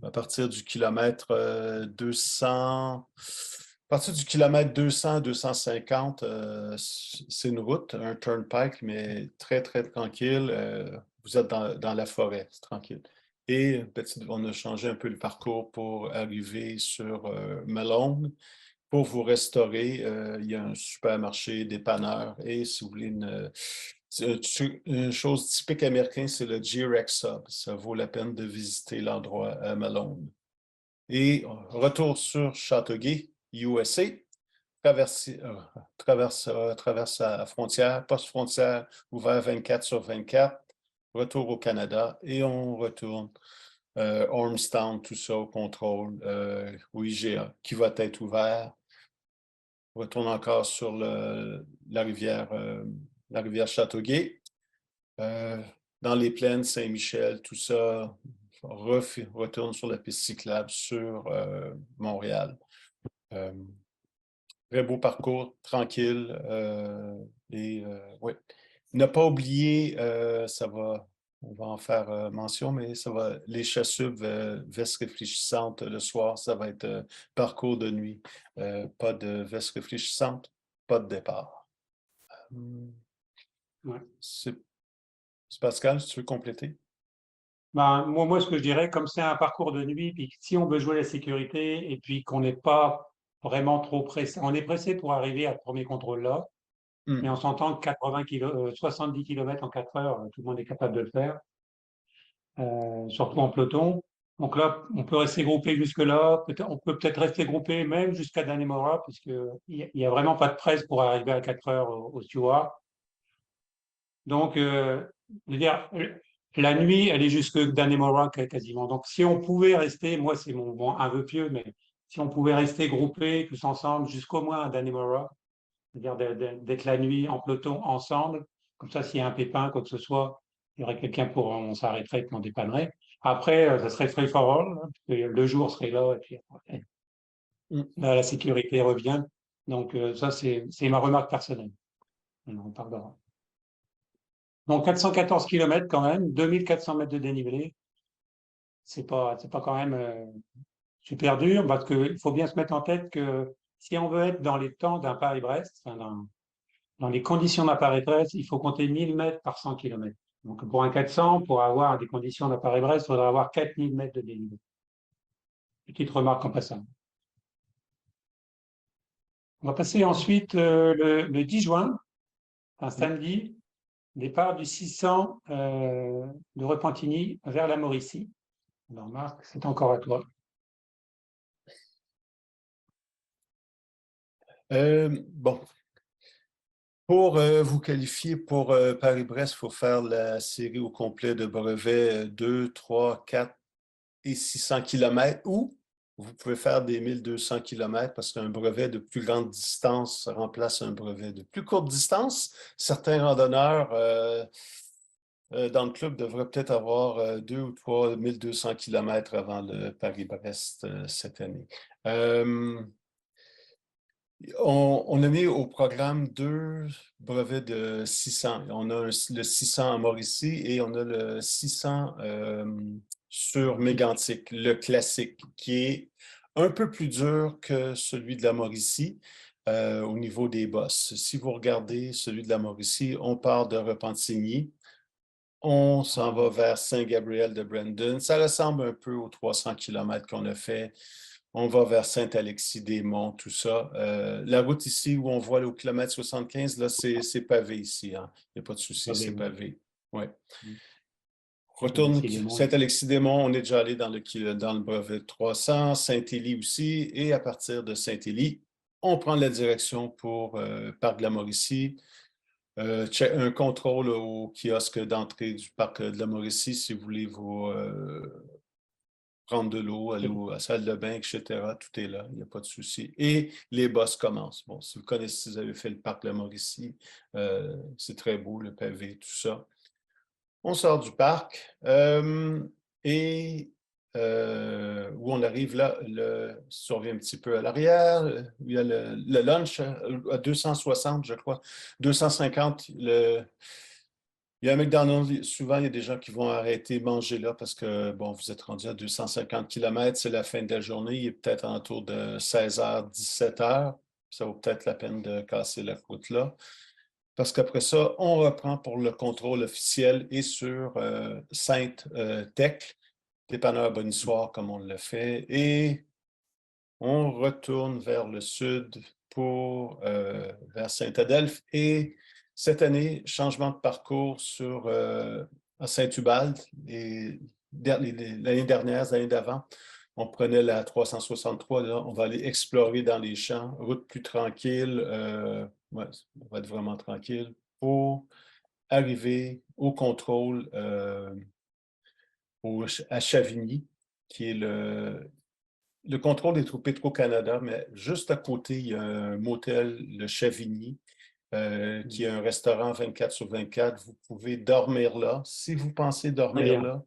Speaker 3: à partir du kilomètre 200, à partir du kilomètre 200, 250, c'est une route, un turnpike, mais très tranquille. Vous êtes dans la forêt, c'est tranquille. Et on a changé un peu le parcours pour arriver sur Malone. Pour vous restaurer, il y a un supermarché dépanneur. Et si vous voulez une chose typique américaine, c'est le G-Rex Sub. Ça vaut la peine de visiter l'endroit à Malone. Et retour sur Châteauguay, USA. Traverse la frontière, poste-frontière, ouvert 24/24. Retour au Canada et on retourne Ormstown, tout ça au contrôle, au IGA, qui va être ouvert. On retourne encore sur la rivière Châteauguay. Dans les plaines, Saint-Michel, tout ça, retourne sur la piste cyclable sur Montréal. Très beau parcours, tranquille. Oui. Ne pas oublier, on va en faire mention, mais les chassubes, vestes réfléchissantes le soir, ça va être parcours de nuit. Pas de veste réfléchissante, pas de départ.
Speaker 2: Ouais.
Speaker 3: C'est Pascal, si tu veux compléter?
Speaker 2: Ben, moi, ce que je dirais, comme c'est un parcours de nuit, puis si on veut jouer la sécurité et puis qu'on n'est pas vraiment trop pressé, on est pressé pour arriver à ce premier contrôle-là, mais on s'entend que 70 km en 4 heures, tout le monde est capable de le faire, surtout en peloton. Donc là, on peut rester groupé jusque-là, on peut peut-être rester groupé même jusqu'à Dannemora, puisqu'il n'y a vraiment pas de presse pour arriver à 4 heures au Stewart. Donc, je veux dire, la nuit, elle est jusque Dannemora quasiment. Donc, si on pouvait rester, moi, c'est un vœu pieux, mais si on pouvait rester groupés tous ensemble jusqu'au moins à Dannemora, c'est-à-dire d'être la nuit en peloton ensemble, comme ça, s'il y a un pépin, quoi que ce soit, il y aurait quelqu'un on s'arrêterait et on dépannerait. Après, ça serait free for all, hein, parce que le jour serait là, et puis après, là, la sécurité revient. Donc, ça, c'est ma remarque personnelle. On en parlera. Donc 414 km quand même, 2400 mètres de dénivelé. C'est pas quand même super dur parce qu'il faut bien se mettre en tête que si on veut être dans les temps d'un Paris-Brest, enfin dans les conditions d'un Paris-Brest, il faut compter 1000 mètres par 100 km. Donc, pour un 400, pour avoir des conditions de Paris-Brest, il faudrait avoir 4000 mètres de dénivelé. Petite remarque en passant. On va passer ensuite le 10 juin, un samedi, départ du 600 de Repentigny vers la Mauricie. Alors, Marc, c'est encore à toi.
Speaker 3: Bon. Pour vous qualifier pour Paris-Brest, il faut faire la série au complet de brevets 2, 3, 4 et 600 km ou vous pouvez faire des 1200 km parce qu'un brevet de plus grande distance remplace un brevet de plus courte distance. Certains randonneurs dans le club devraient peut-être avoir 2 ou 3 1200 km avant le Paris-Brest cette année. On a mis au programme 2 brevets de 600. On a le 600 à Mauricie et on a le 600 sur Mégantic, le classique, qui est un peu plus dur que celui de la Mauricie au niveau des bosses. Si vous regardez celui de la Mauricie, on part de Repentigny, on s'en va vers Saint-Gabriel de Brandon. Ça ressemble un peu aux 300 km qu'on a fait. On va vers Saint-Alexis-des-Monts, tout ça. La route ici où on voit au kilomètre 75, là, c'est pavé ici. Hein. Il n'y a pas de souci, c'est pavé. Ouais. Retourne Saint-Alexis-des-Monts, on est déjà allé dans le brevet 300, Saint-Élie aussi, et à partir de Saint-Élie, on prend la direction pour Parc de la Mauricie. Un contrôle au kiosque d'entrée du Parc de la Mauricie si vous voulez vous prendre de l'eau, aller à la salle de bain, etc. Tout est là, il n'y a pas de souci. Et les bosses commencent. Bon, si vous connaissez, si vous avez fait le Parc de la Mauricie, c'est très beau, le pavé, tout ça. On sort du parc et où on arrive là, si on revient un petit peu à l'arrière, il y a le lunch à 260, je crois, 250, il y a un McDonald's, souvent, il y a des gens qui vont arrêter manger là parce que, bon, vous êtes rendu à 250 km, c'est la fin de la journée, il est peut-être autour de 16h, 17h. Ça vaut peut-être la peine de casser la croûte là. Parce qu'après ça, on reprend pour le contrôle officiel et sur Sainte-Thècle, dépanneur Bonissoire comme on l'a fait, et on retourne vers le sud vers Saint-Adelphe. Et cette année, changement de parcours à Saint-Ubalde. L'année dernière, l'année d'avant, on prenait la 363. Là, on va aller explorer dans les champs, route plus tranquille. Ouais, on va être vraiment tranquille pour arriver au contrôle à Chavigny, qui est le contrôle des troupes Petro-Canada, mais juste à côté, il y a un motel, le Chavigny, qui est un restaurant 24 sur 24. Vous pouvez dormir là. Si vous pensez dormir là,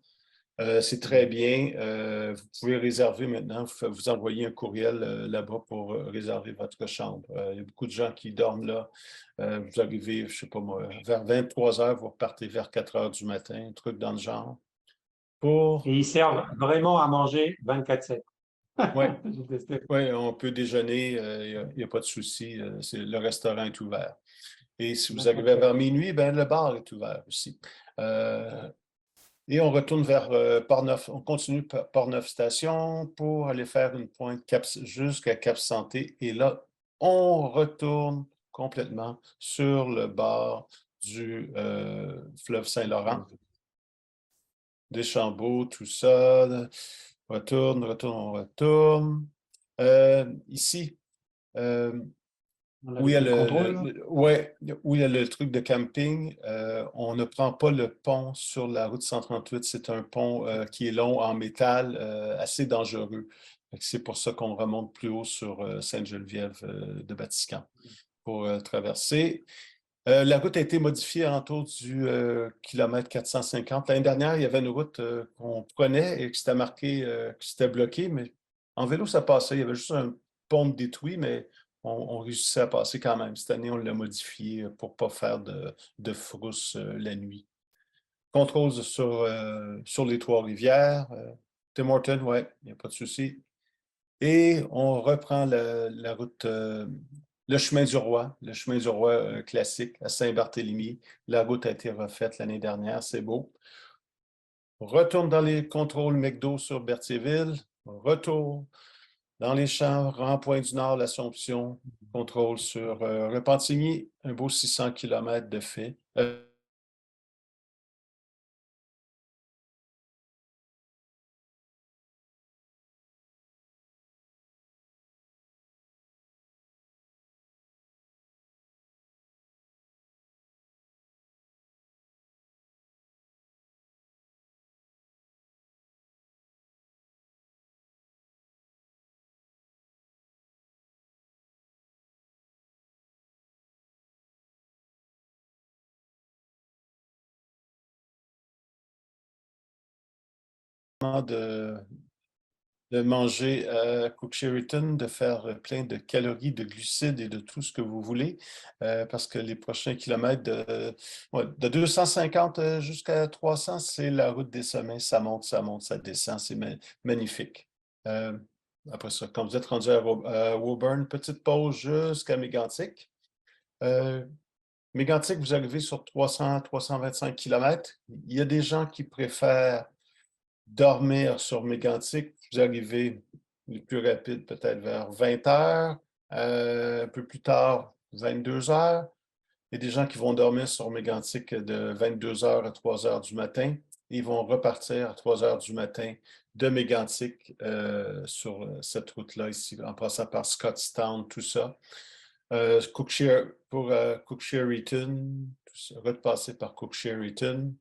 Speaker 3: c'est très bien. Vous pouvez réserver maintenant. Vous envoyez un courriel là-bas pour réserver votre chambre. Il y a beaucoup de gens qui dorment là. Vous arrivez, je ne sais pas moi, vers 23h, vous repartez vers 4h du matin, un truc dans le genre.
Speaker 2: Et ils servent vraiment à manger 24/7.
Speaker 3: Oui, ouais, on peut déjeuner, il n'y a pas de souci. Le restaurant est ouvert. Et si vous arrivez vers minuit, ben, le bar est ouvert aussi. Et on retourne vers Port-Neuf. On continue Port-Neuf Station pour aller faire une pointe jusqu'à Cap-Santé. Et là, on retourne complètement sur le bord du fleuve Saint-Laurent. Deschambault, tout ça. On retourne. Ici, où il y a où il y a le truc de camping, on ne prend pas le pont sur la route 138. C'est un pont qui est long en métal, assez dangereux. C'est pour ça qu'on remonte plus haut sur Sainte-Geneviève de Batiscan pour traverser. La route a été modifiée autour du kilomètre 450. L'année dernière, il y avait une route qu'on prenait et qui s'était marqué que c'était bloqué, mais en vélo, ça passait. Il y avait juste un pont détruit, mais on réussissait à passer quand même. Cette année, on l'a modifié pour ne pas faire de frousse la nuit. Contrôle sur les Trois-Rivières. Tim Hortons, oui, il n'y a pas de souci. Et on reprend la route le chemin du roi classique à Saint-Barthélemy. La route a été refaite l'année dernière, c'est beau. Retourne dans les contrôles McDo sur Berthierville. Retour dans les champs, Rond-Point-du-Nord, l'Assomption. Contrôle sur Repentigny, un beau 600 km de fait. De manger à Cook Sheraton, de faire plein de calories, de glucides et de tout ce que vous voulez, parce que les prochains kilomètres de 250 jusqu'à 300, c'est la route des sommets. Ça monte, ça descend, c'est magnifique. Après ça, quand vous êtes rendu à Woburn, petite pause jusqu'à Mégantic. Mégantic, vous arrivez sur 300-325 km. Il y a des gens qui préfèrent dormir sur Mégantic. Vous arrivez le plus rapide peut-être vers 20 heures, un peu plus tard, 22 heures. Il y a des gens qui vont dormir sur Mégantic de 22 heures à 3 heures du matin. Ils vont repartir à 3 heures du matin de Mégantic sur cette route-là ici, en passant par Scottstown, tout ça. Cook Sheraton, repasser par Cook Sheraton.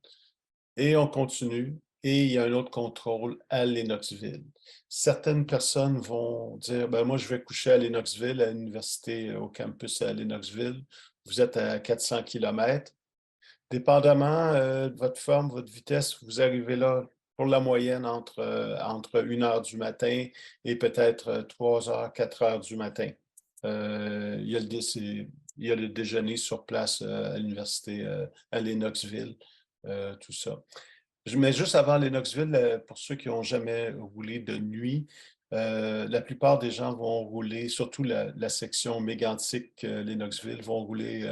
Speaker 3: Et on continue. Et il y a un autre contrôle à Lennoxville. Certaines personnes vont dire, ben moi, je vais coucher à Lennoxville, à l'université, au campus à Lennoxville. Vous êtes à 400 km. Dépendamment de votre forme, votre vitesse, vous arrivez là pour la moyenne entre 1 heure du matin et peut-être 3 heures, 4 heures du matin. Il y a le déjeuner sur place à l'université à Lennoxville, tout ça. Mais juste avant Lennoxville, pour ceux qui n'ont jamais roulé de nuit, la plupart des gens vont rouler, surtout la section mégantic Lennoxville, vont rouler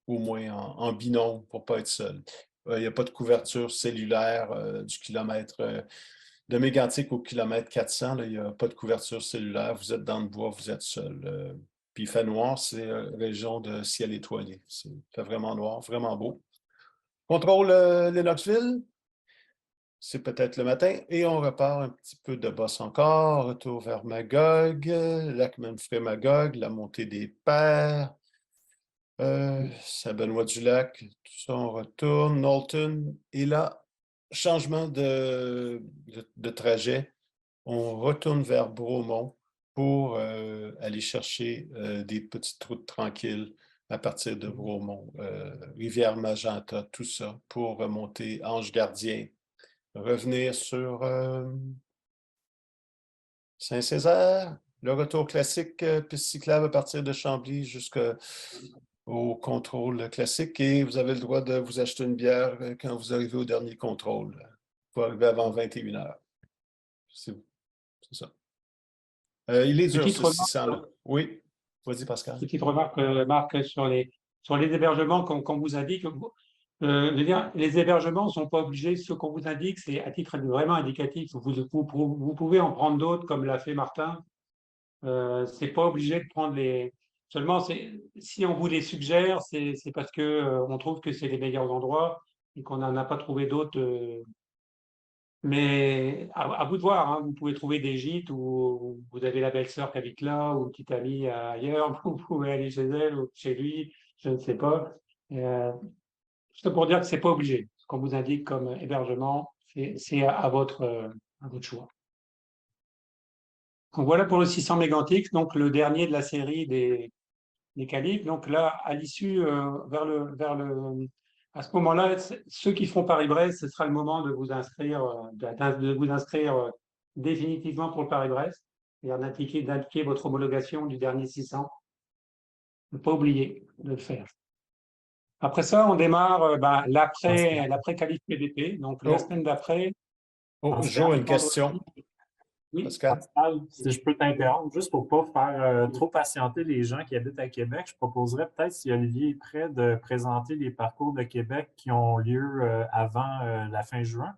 Speaker 3: au moins en binôme pour ne pas être seul. Il n'y a pas de couverture cellulaire du kilomètre de mégantic au kilomètre 400. Là, il n'y a pas de couverture cellulaire. Vous êtes dans le bois, vous êtes seul. Puis il fait noir, c'est région de ciel étoilé. Il fait vraiment noir, vraiment beau. Contrôle Lennoxville. C'est peut-être le matin, et on repart un petit peu de bosse encore, retour vers Magog, lac Manfred-Magog, la montée des Pères, Saint-Benoît-du-Lac, tout ça, on retourne, Knowlton, et là, changement de trajet, on retourne vers Bromont pour aller chercher des petites routes tranquilles à partir de Bromont, Rivière-Magenta, tout ça, pour remonter Ange-Gardien, revenir sur Saint-Césaire, le retour classique, piste cyclable à partir de Chambly jusqu'au contrôle classique, et vous avez le droit de vous acheter une bière quand vous arrivez au dernier contrôle. Il faut arriver avant 21 heures. C'est ça. Il est dur, ce 600-là. Oui, vas-y, Pascal.
Speaker 2: Petite remarque, Marc, sur les hébergements qu'on vous indique. Je veux dire, les hébergements ne sont pas obligés, ce qu'on vous indique, c'est à titre vraiment indicatif. Vous pouvez en prendre d'autres, comme l'a fait Martin. Ce n'est pas obligé de prendre les. Seulement, si on vous les suggère, c'est parce qu'on trouve que c'est les meilleurs endroits et qu'on n'en a pas trouvé d'autres. Mais à vous de voir, hein. Vous pouvez trouver des gîtes où vous avez la belle-sœur qui habite là, ou une petite amie ailleurs, vous pouvez aller chez elle ou chez lui, je ne sais pas. Juste pour dire que ce n'est pas obligé. Ce qu'on vous indique comme hébergement, c'est à votre choix. Donc voilà pour le 600 mégantic, donc le dernier de la série des qualifs. Donc là, à l'issue, à ce moment-là, ceux qui feront Paris-Brest, ce sera le moment de vous inscrire, définitivement pour le Paris-Brest, c'est-à-dire d'indiquer votre homologation du dernier 600. Ne pas oublier de le faire. Après ça, on démarre l'après-qualif PDP. Donc la semaine d'après.
Speaker 3: Jo, une question.
Speaker 2: Oui,
Speaker 3: Pascal?
Speaker 1: Pascal, si je peux t'interrompre, juste pour ne pas faire trop patienter les gens qui habitent à Québec, je proposerais peut-être, si Olivier est prêt, de présenter les parcours de Québec qui ont lieu avant la fin juin.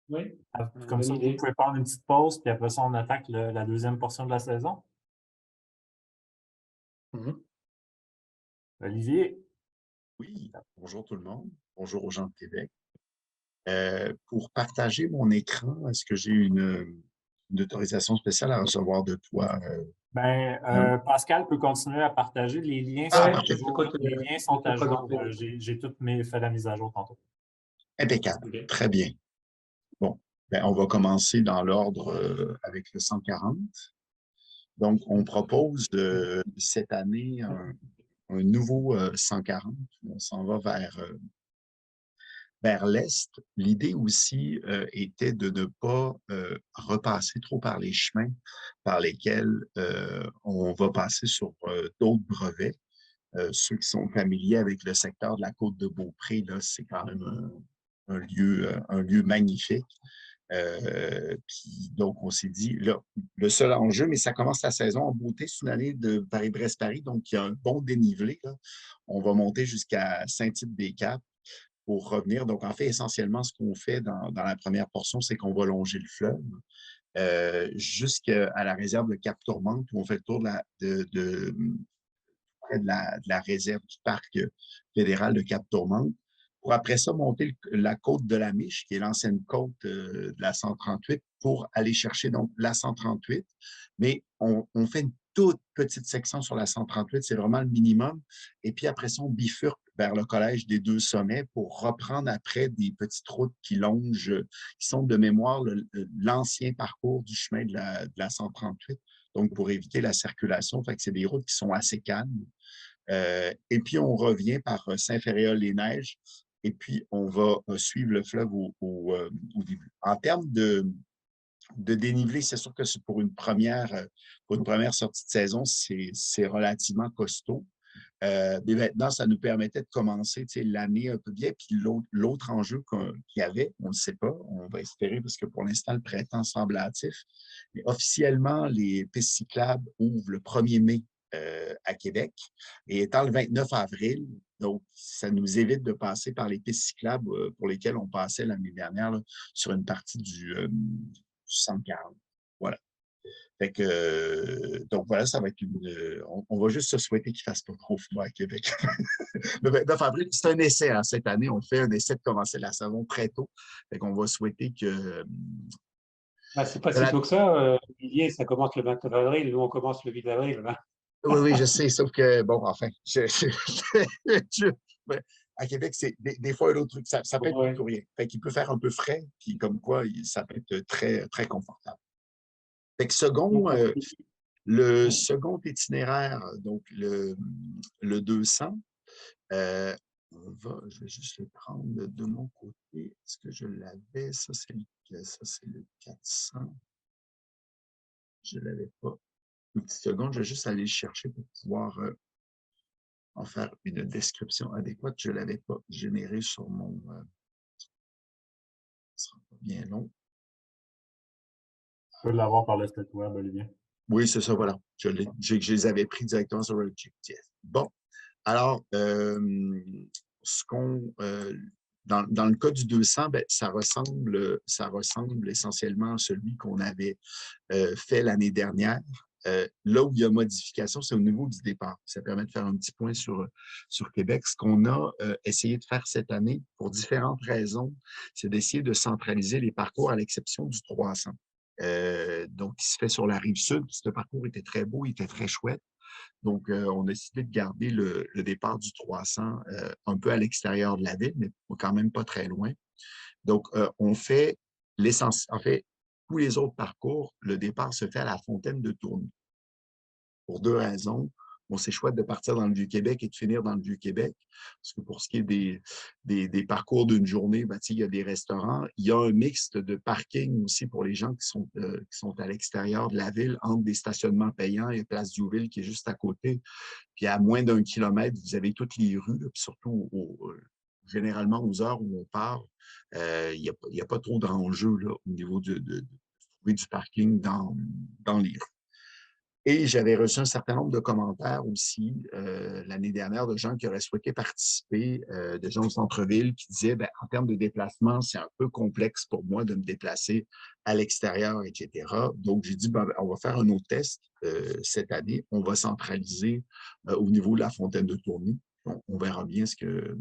Speaker 2: oui,
Speaker 1: Comme
Speaker 2: bonne
Speaker 1: ça, vous
Speaker 2: idée.
Speaker 1: pouvez prendre une petite pause, puis après ça, on attaque la deuxième portion de la saison.
Speaker 3: Mhm.
Speaker 1: Olivier,
Speaker 4: Oui, bonjour tout le monde. Bonjour aux gens de Québec. Pour partager mon écran, est-ce que j'ai une autorisation spéciale à recevoir de toi?
Speaker 1: Pascal peut continuer à partager. Les liens
Speaker 4: Ah,
Speaker 1: sont
Speaker 2: Ouais,
Speaker 4: parfait.
Speaker 1: les liens
Speaker 2: je
Speaker 1: sont
Speaker 2: te
Speaker 1: à jour.
Speaker 2: présenter.
Speaker 1: J'ai fait la mise à jour tantôt.
Speaker 4: Impeccable.
Speaker 2: Ok.
Speaker 4: Très bien. Bon, ben, on va commencer dans l'ordre avec le 140. Donc, on propose cette année un nouveau 140. On s'en va vers l'est. L'idée aussi était de ne pas repasser trop par les chemins par lesquels on va passer sur d'autres brevets. Ceux qui sont familiers avec le secteur de la côte de Beaupré, là, c'est quand même un lieu magnifique. Puis donc, on s'est dit, là, le seul enjeu, mais ça commence la saison en beauté, c'est une année de Paris-Brest-Paris, donc il y a un bon dénivelé, là. On va monter jusqu'à Saint-Tite-des-Caps pour revenir. Donc, en fait, essentiellement, ce qu'on fait dans la première portion, c'est qu'on va longer le fleuve jusqu'à la réserve de Cap-Tourmente, où on fait le tour près de la réserve du parc fédéral de Cap-Tourmente, pour après ça monter la côte de la Miche, qui est l'ancienne côte de la 138, pour aller chercher donc la 138. Mais on fait une toute petite section sur la 138, c'est vraiment le minimum. Et puis après ça, on bifurque vers le collège des Deux Sommets pour reprendre après des petites routes qui longent, qui sont de mémoire l'ancien parcours du chemin de la 138, donc pour éviter la circulation. Fait que c'est des routes qui sont assez calmes. Et puis, on revient par Saint-Féréol-les-Neiges et puis on va suivre le fleuve au début. En termes de dénivelé, c'est sûr que c'est pour une première sortie de saison, c'est relativement costaud. Mais maintenant, ça nous permettait de commencer l'année un peu bien. Puis l'autre enjeu qu'il y avait, on ne sait pas, on va espérer parce que pour l'instant, le printemps semble hâtif. Mais officiellement, les pistes cyclables ouvrent le 1er mai à Québec. Et étant le 29 avril, donc ça nous évite de passer par les pistes cyclables pour lesquelles on passait l'année dernière là, sur une partie du 140. Voilà. Fait que, donc voilà, ça va être on va juste se souhaiter qu'il ne fasse pas trop froid à Québec. Le 29 avril, c'est un essai hein, cette année. On fait un essai de commencer la saison très tôt. Fait qu'on va souhaiter que.
Speaker 2: C'est pas si tôt que ça, Olivier, ça commence le 29 avril, nous on commence le 8 avril. Hein.
Speaker 4: Oui, oui, je sais, sauf que, bon, enfin, ouais, à Québec, c'est des fois un autre truc. Ça peut être
Speaker 2: Ouais.
Speaker 4: tout ou rien. Fait qu'il peut faire un peu frais, puis comme quoi, ça peut être très, très confortable. Fait que le second itinéraire, donc le 200, je vais juste le prendre de mon côté. Est-ce que je l'avais? Ça, c'est le 400. Je ne l'avais pas. Une petite seconde, je vais juste aller le chercher pour pouvoir en faire une description adéquate. Je ne l'avais pas généré sur mon... ce sera pas bien long.
Speaker 1: Tu peux l'avoir par le site web, Olivier.
Speaker 4: Oui, c'est ça, voilà. Je les avais pris directement sur le GPS. Bon, alors, dans le cas du 200, ben, ça ressemble essentiellement à celui qu'on avait fait l'année dernière. Là où il y a modification, c'est au niveau du départ. Ça permet de faire un petit point sur Québec. Ce qu'on a essayé de faire cette année, pour différentes raisons, c'est d'essayer de centraliser les parcours à l'exception du 300. Donc, qui se fait sur la rive sud. Ce parcours était très beau, il était très chouette. Donc, on a décidé de garder le départ du 300 un peu à l'extérieur de la ville, mais quand même pas très loin. Donc, on fait l'essentiel. En fait, tous les autres parcours, le départ se fait à la fontaine de Tourny. Pour deux raisons. Bon, c'est chouette de partir dans le Vieux-Québec et de finir dans le Vieux-Québec. Parce que pour ce qui est des parcours d'une journée, ben, il y a des restaurants. Il y a un mixte de parking aussi pour les gens qui sont à l'extérieur de la ville, entre des stationnements payants et Place Diouville qui est juste à côté. Puis à moins d'1 kilomètre, vous avez toutes les rues, là, puis surtout généralement aux heures où on part, il n'y a pas trop d'enjeux au niveau de trouver trouver du parking dans les rues. Et j'avais reçu un certain nombre de commentaires aussi l'année dernière de gens qui auraient souhaité participer, de gens au centre-ville qui disaient en termes de déplacement, c'est un peu complexe pour moi de me déplacer à l'extérieur, etc. Donc, j'ai dit, on va faire un autre test cette année. On va centraliser au niveau de la fontaine de Tourny. On verra bien ce que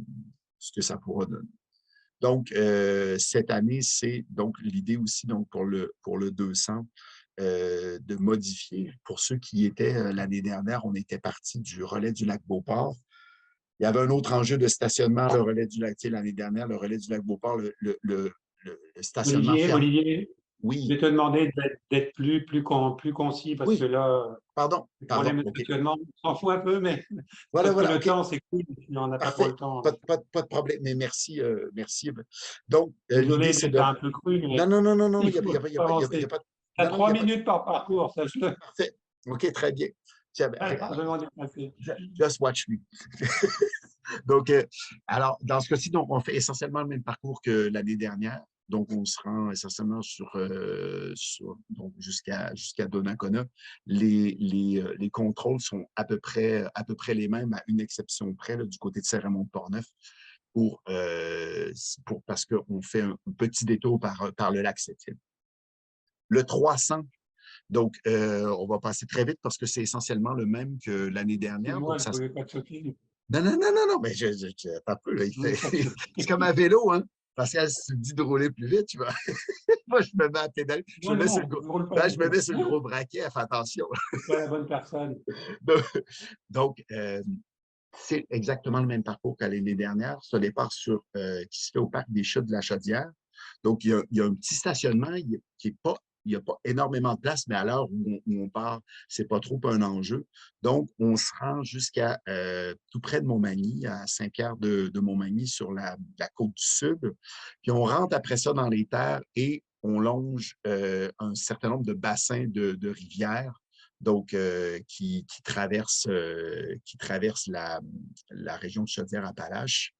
Speaker 4: ça pourra donner. Donc, cette année, c'est donc l'idée aussi donc pour le 200 de modifier. Pour ceux qui étaient l'année dernière, on était parti du relais du lac Beauport. Il y avait un autre enjeu de stationnement, le relais du lac, l'année dernière, le relais du lac Beauport, le stationnement ferme.
Speaker 2: Olivier, je
Speaker 4: Oui,
Speaker 2: vais te demander d'être plus concis parce que
Speaker 4: oui,
Speaker 2: là,
Speaker 4: pardon,
Speaker 2: le problème de
Speaker 4: OK.
Speaker 2: stationnement, on s'en fout un peu, mais
Speaker 4: Voilà,
Speaker 2: parce que le
Speaker 4: OK.
Speaker 2: temps, c'est cool, on n'a pas trop
Speaker 4: Parfait.
Speaker 2: le temps.
Speaker 4: Pas de problème, mais merci. Merci. Donc,
Speaker 2: Désolé
Speaker 4: l'idée, c'est de.
Speaker 2: d'être un peu cru, mais
Speaker 4: Non,
Speaker 2: il
Speaker 4: il n'y
Speaker 2: faut
Speaker 4: a pas
Speaker 2: avancer.
Speaker 4: de.
Speaker 2: Tu as
Speaker 4: Non, il n'y
Speaker 2: 3
Speaker 4: a pas de.
Speaker 2: minutes par parcours, sache-le.
Speaker 4: Parfait. OK, très bien. Tiens,
Speaker 2: Largement dépassé.
Speaker 4: just watch me. Donc, alors, dans ce cas-ci, donc, on fait essentiellement le même parcours que l'année dernière. Donc, on se rend essentiellement donc jusqu'à Donnacona. Les contrôles sont à peu près les mêmes, à une exception près, là, du côté de Saint-Raymond-de-Portneuf, parce qu'on fait un petit détour par le lac Sept-Îles. Le 300, donc, on va passer très vite parce que c'est essentiellement le même que l'année dernière.
Speaker 2: Excuse-moi,
Speaker 4: Donc,
Speaker 2: je ne voulais pas te choquer.
Speaker 4: non, mais pas peu, là, c'est comme un vélo, hein. Pascal, si tu me dis de rouler plus vite, tu vois. Moi, je me mets à pédaler. Je me mets sur le gros braquet, fais attention.
Speaker 2: C'est pas la bonne personne.
Speaker 4: Donc, c'est exactement le même parcours qu'à l'année dernière. C'est un départ qui se fait au parc des Chutes de la Chaudière. Donc, il y a un petit stationnement qui est pas. Il n'y a pas énormément de place, mais à l'heure où on part, ce n'est pas trop un enjeu. Donc, on se rend jusqu'à tout près de Montmagny, à Saint-Pierre de Montmagny, sur la côte du Sud. Puis on rentre après ça dans les terres et on longe un certain nombre de bassins de rivières, donc qui traversent la région de Chaudière-Appalaches.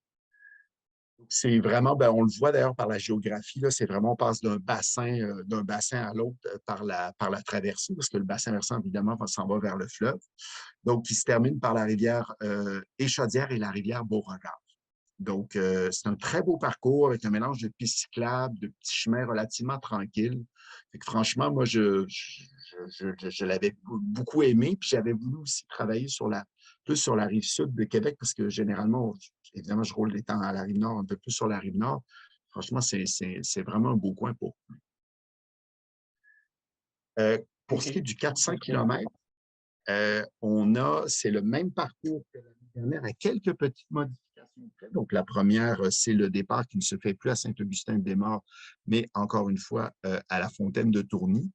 Speaker 4: C'est vraiment, on le voit d'ailleurs par la géographie, c'est vraiment, on passe d'un bassin à l'autre par la traversée, parce que le bassin versant, évidemment, s'en va vers le fleuve. Donc, il se termine par la rivière Échaudière et la rivière Beauregard. Donc, c'est un très beau parcours avec un mélange de pistes cyclables, de petits chemins relativement tranquilles. Fait que, franchement, moi, je l'avais beaucoup aimé, puis j'avais voulu aussi travailler plus sur la rive sud de Québec, parce que généralement, évidemment, je roule les temps à la rive nord, un peu plus sur la rive nord. Franchement, c'est vraiment un beau coin pour pour ce qui est du 400 km, c'est le même parcours que l'année dernière, à quelques petites modifications près. Donc, la première, c'est le départ qui ne se fait plus à Saint-Augustin-des-Maures, mais encore une fois, à la fontaine de Tourny.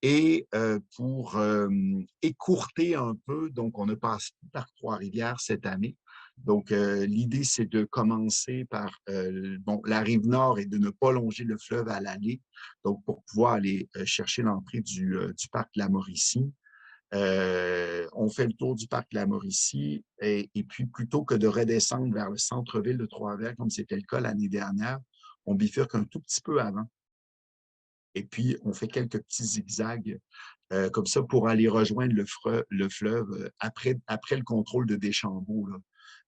Speaker 4: Et pour écourter un peu, donc on ne passe plus par Trois-Rivières cette année. Donc, l'idée, c'est de commencer par la rive nord et de ne pas longer le fleuve à l'allée, donc pour pouvoir aller chercher l'entrée du parc de la Mauricie. On fait le tour du parc de la Mauricie et puis plutôt que de redescendre vers le centre-ville de Trois-Rivières, comme c'était le cas l'année dernière, on bifurque un tout petit peu avant. Et puis, on fait quelques petits zigzags comme ça pour aller rejoindre le fleuve après le contrôle de Deschambault. Là,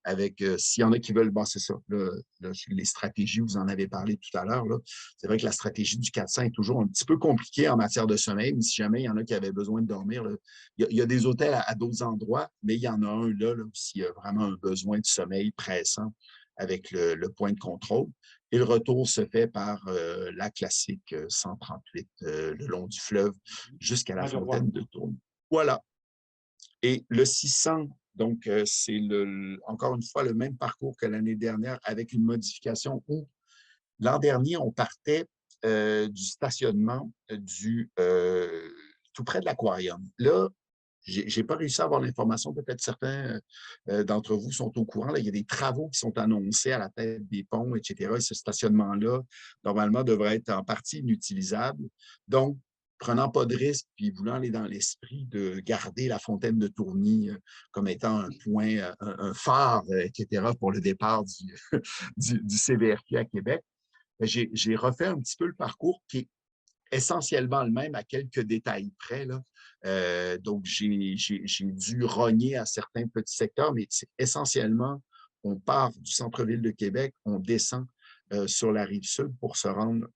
Speaker 4: avec, s'il y en a qui veulent, c'est ça, là, les stratégies, vous en avez parlé tout à l'heure. C'est vrai que la stratégie du 400 est toujours un petit peu compliquée en matière de sommeil, mais si jamais il y en a qui avaient besoin de dormir, il y a des hôtels à d'autres endroits, mais il y en a un là où s'il y a vraiment un besoin de sommeil pressant avec le point de contrôle. Et le retour se fait par la classique 138 le long du fleuve jusqu'à la fontaine de Tourny. Voilà. Et le 600, donc, c'est encore une fois le même parcours que l'année dernière avec une modification où l'an dernier, on partait du stationnement tout près de l'aquarium. Là, je n'ai pas réussi à avoir l'information. Peut-être certains d'entre vous sont au courant. Là, il y a des travaux qui sont annoncés à la tête des ponts, etc. Et ce stationnement-là, normalement, devrait être en partie inutilisable. Donc, prenant pas de risque, puis voulant aller dans l'esprit de garder la fontaine de Tourny comme étant un point, un phare, etc., pour le départ du CVRQ à Québec, j'ai refait un petit peu le parcours qui est essentiellement le même à quelques détails près, là. Donc, j'ai dû rogner à certains petits secteurs, mais c'est essentiellement, on part du centre-ville de Québec, on descend sur la rive sud pour se rendre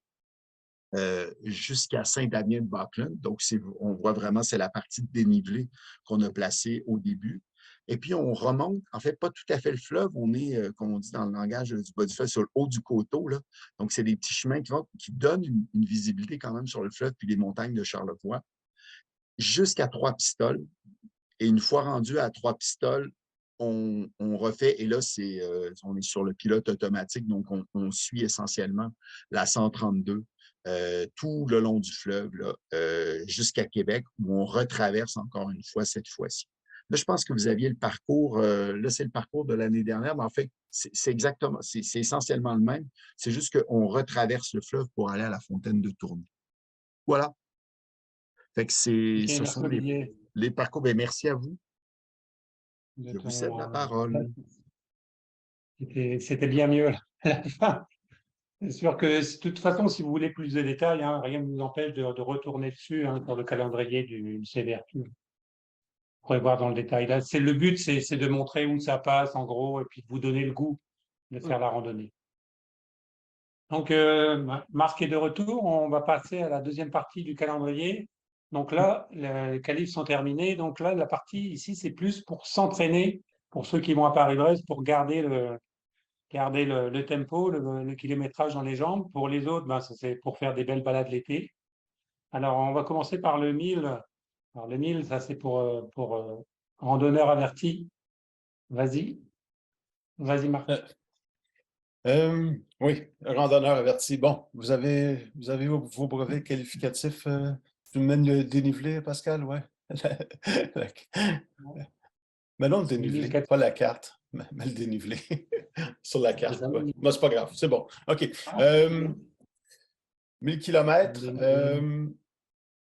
Speaker 4: jusqu'à Saint-Damien-de-Backland. Donc, on voit vraiment, c'est la partie de dénivelé qu'on a placée au début. Et puis, on remonte, en fait, pas tout à fait le fleuve, on est, comme on dit dans le langage du bas du fleuve, sur le haut du coteau, là. Donc, c'est des petits chemins qui donnent une visibilité quand même sur le fleuve, puis les montagnes de Charlevoix, jusqu'à Trois-Pistoles. Et une fois rendu à Trois-Pistoles, on refait, et là, on est sur le pilote automatique, donc on suit essentiellement la 132 tout le long du fleuve jusqu'à Québec, où on retraverse encore une fois cette fois-ci. Là, je pense que vous aviez le parcours, là, c'est le parcours de l'année dernière, mais en fait, c'est exactement, c'est essentiellement le même. C'est juste qu'on retraverse le fleuve pour aller à la fontaine de Tournai. Voilà. Fait que
Speaker 2: Ok,
Speaker 4: ce
Speaker 2: merci
Speaker 4: sont
Speaker 2: Olivier
Speaker 4: les parcours. Bien, merci à vous.
Speaker 2: de
Speaker 4: Je vous cède la
Speaker 2: ton,
Speaker 4: parole.
Speaker 2: c'était bien mieux à la fin. C'est sûr que de toute façon, si vous voulez plus de détails, hein, rien ne vous empêche de retourner dessus hein, sur le calendrier du CVRQ. Vous pourrez voir dans le détail. Là, le but, c'est de montrer où ça passe en gros et puis de vous donner le goût de faire la randonnée. Donc, Marc est de retour. On va passer à la deuxième partie du calendrier. Donc là, les qualifs sont terminés. Donc là, la partie ici, c'est plus pour s'entraîner pour ceux qui vont à Paris-Brest pour garder le tempo, le kilométrage dans les jambes. Pour les autres, ben, c'est pour faire des belles balades l'été. Alors, on va commencer par le 1000. Alors, le 1000, ça, c'est pour randonneur averti. Vas-y. Vas-y, Marc.
Speaker 3: Oui, randonneur averti. Bon, vous avez vos brevets qualificatifs. Tu me mènes le dénivelé, Pascal? Ouais. Mais non, le dénivelé,
Speaker 2: 1400.
Speaker 3: pas la carte, mais le dénivelé sur la carte.
Speaker 2: Ça,
Speaker 3: Ouais. Moi, c'est pas grave, c'est bon. OK.
Speaker 2: ah,
Speaker 3: 1000 kilomètres.
Speaker 2: dénivelé.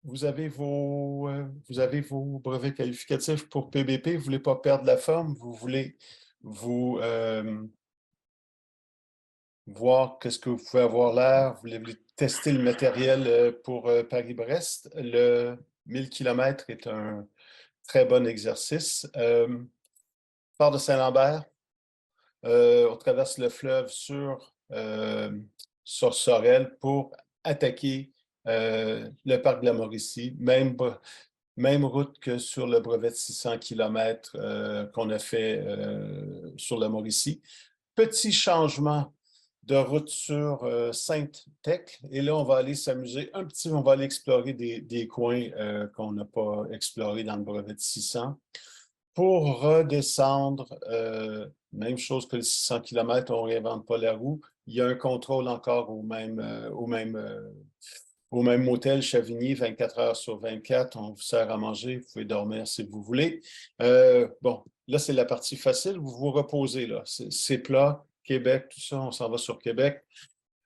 Speaker 3: Vous avez vos brevets qualificatifs pour PBP. Vous ne voulez pas perdre la forme. Vous voulez vous voir qu'est-ce que vous pouvez avoir l'air. Vous voulez tester le matériel pour Paris-Brest. Le 1000 km est un très bon exercice. Part de Saint-Lambert. On traverse le fleuve sur Sorel pour attaquer le parc de la Mauricie. Même route que sur le brevet de 600 km qu'on a fait sur la Mauricie. Petit changement de route sur Sainte-Thècle. Et là, on va aller s'amuser un petit, on va aller explorer des coins qu'on n'a pas explorés dans le brevet de 600. Pour redescendre, même chose que le 600 km, on ne réinvente pas la roue. Il y a un contrôle encore au même motel Chavigny, 24 heures sur 24. On vous sert à manger, vous pouvez dormir si vous voulez. Bon, là, c'est la partie facile. Vous vous reposez, là. C'est plat, Québec, tout ça, on s'en va sur Québec.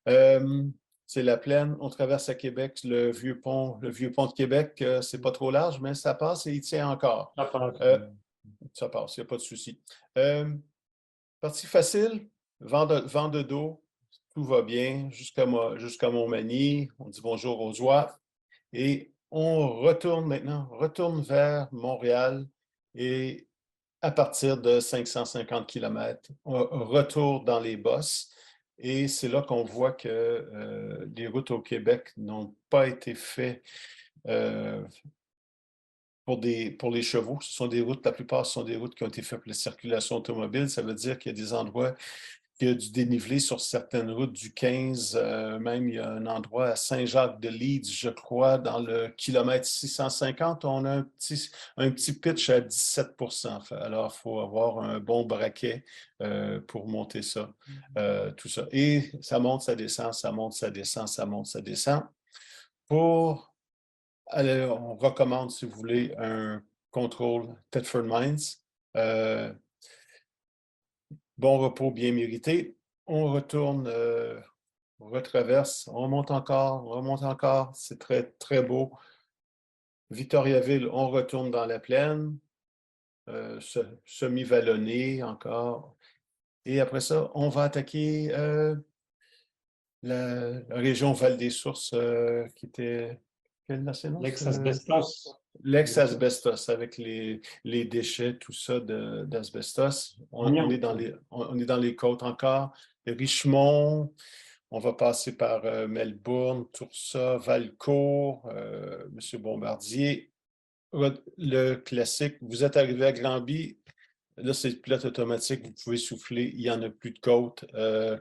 Speaker 3: C'est la plaine. On traverse à Québec le vieux pont de Québec. C'est pas trop large, mais ça passe et il tient encore. Ça passe, il n'y a pas de souci. Partie facile, vent de dos, tout va bien jusqu'à Montmagny. On dit bonjour aux oies. Et on retourne vers Montréal et à partir de 550 km, retour dans les bosses. Et c'est là qu'on voit que les routes au Québec n'ont pas été faites pour les chevaux. Ce sont des routes, la plupart ce sont des routes qui ont été faites pour la circulation automobile. Ça veut dire qu'il y a des endroits, qu'il y a du dénivelé sur certaines routes du 15. Même, il y a un endroit à Saint-Jacques-de-Leeds, je crois, dans le kilomètre 650. On a un petit pitch à 17 %. Alors, il faut avoir un bon braquet pour monter ça, tout ça. Et ça monte, ça descend, ça monte, ça descend, ça monte, ça descend. Alors, on recommande, si vous voulez, un contrôle Thetford Mines. Bon repos bien mérité. On retourne, on retraverse, on remonte encore. C'est très, très beau. Victoriaville, on retourne dans la plaine, semi-vallonné encore. Et après ça, on va attaquer la région Val-des-Sources qui était... Quel national?
Speaker 2: L'ex-asbestos.
Speaker 3: L'ex-asbestos, avec les déchets, tout ça d'asbestos. On est dans les côtes encore. Richemont, on va passer par Melbourne, Toursa, Valcourt, M. Bombardier. Le classique, vous êtes arrivé à Granby, là c'est le pilote automatique, vous pouvez souffler, il n'y en a plus de côte.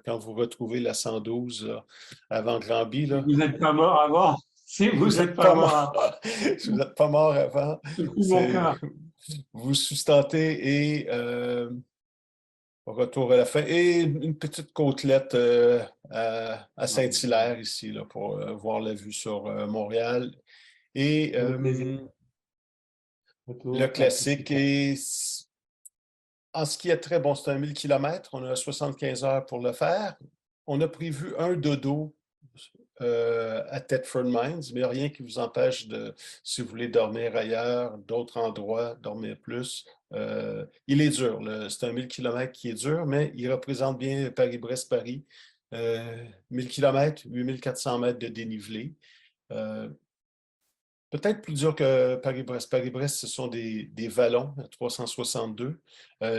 Speaker 3: Quand vous retrouvez la 112 là, avant Granby, là,
Speaker 2: Vous n'êtes pas mort avant. Si vous n'êtes pas mort avant.
Speaker 3: Vous n'êtes pas mort avant.
Speaker 2: C'est mon cas.
Speaker 3: Vous sustentez et retour à la fin. Et une petite côtelette à Saint-Hilaire ici là, pour voir la vue sur Montréal. Et le classique est, en ski à trait, bon, c'est 1000 km. On a 75 heures pour le faire. On a prévu un dodo à Thetford Mines, mais rien qui vous empêche de, si vous voulez dormir ailleurs, d'autres endroits, dormir plus. Il est dur, c'est un 1000 km qui est dur, mais il représente bien Paris-Brest-Paris. 1000 km, 8400 mètres de dénivelé. Peut-être plus dur que Paris-Brest. Paris-Brest, ce sont des vallons, 362.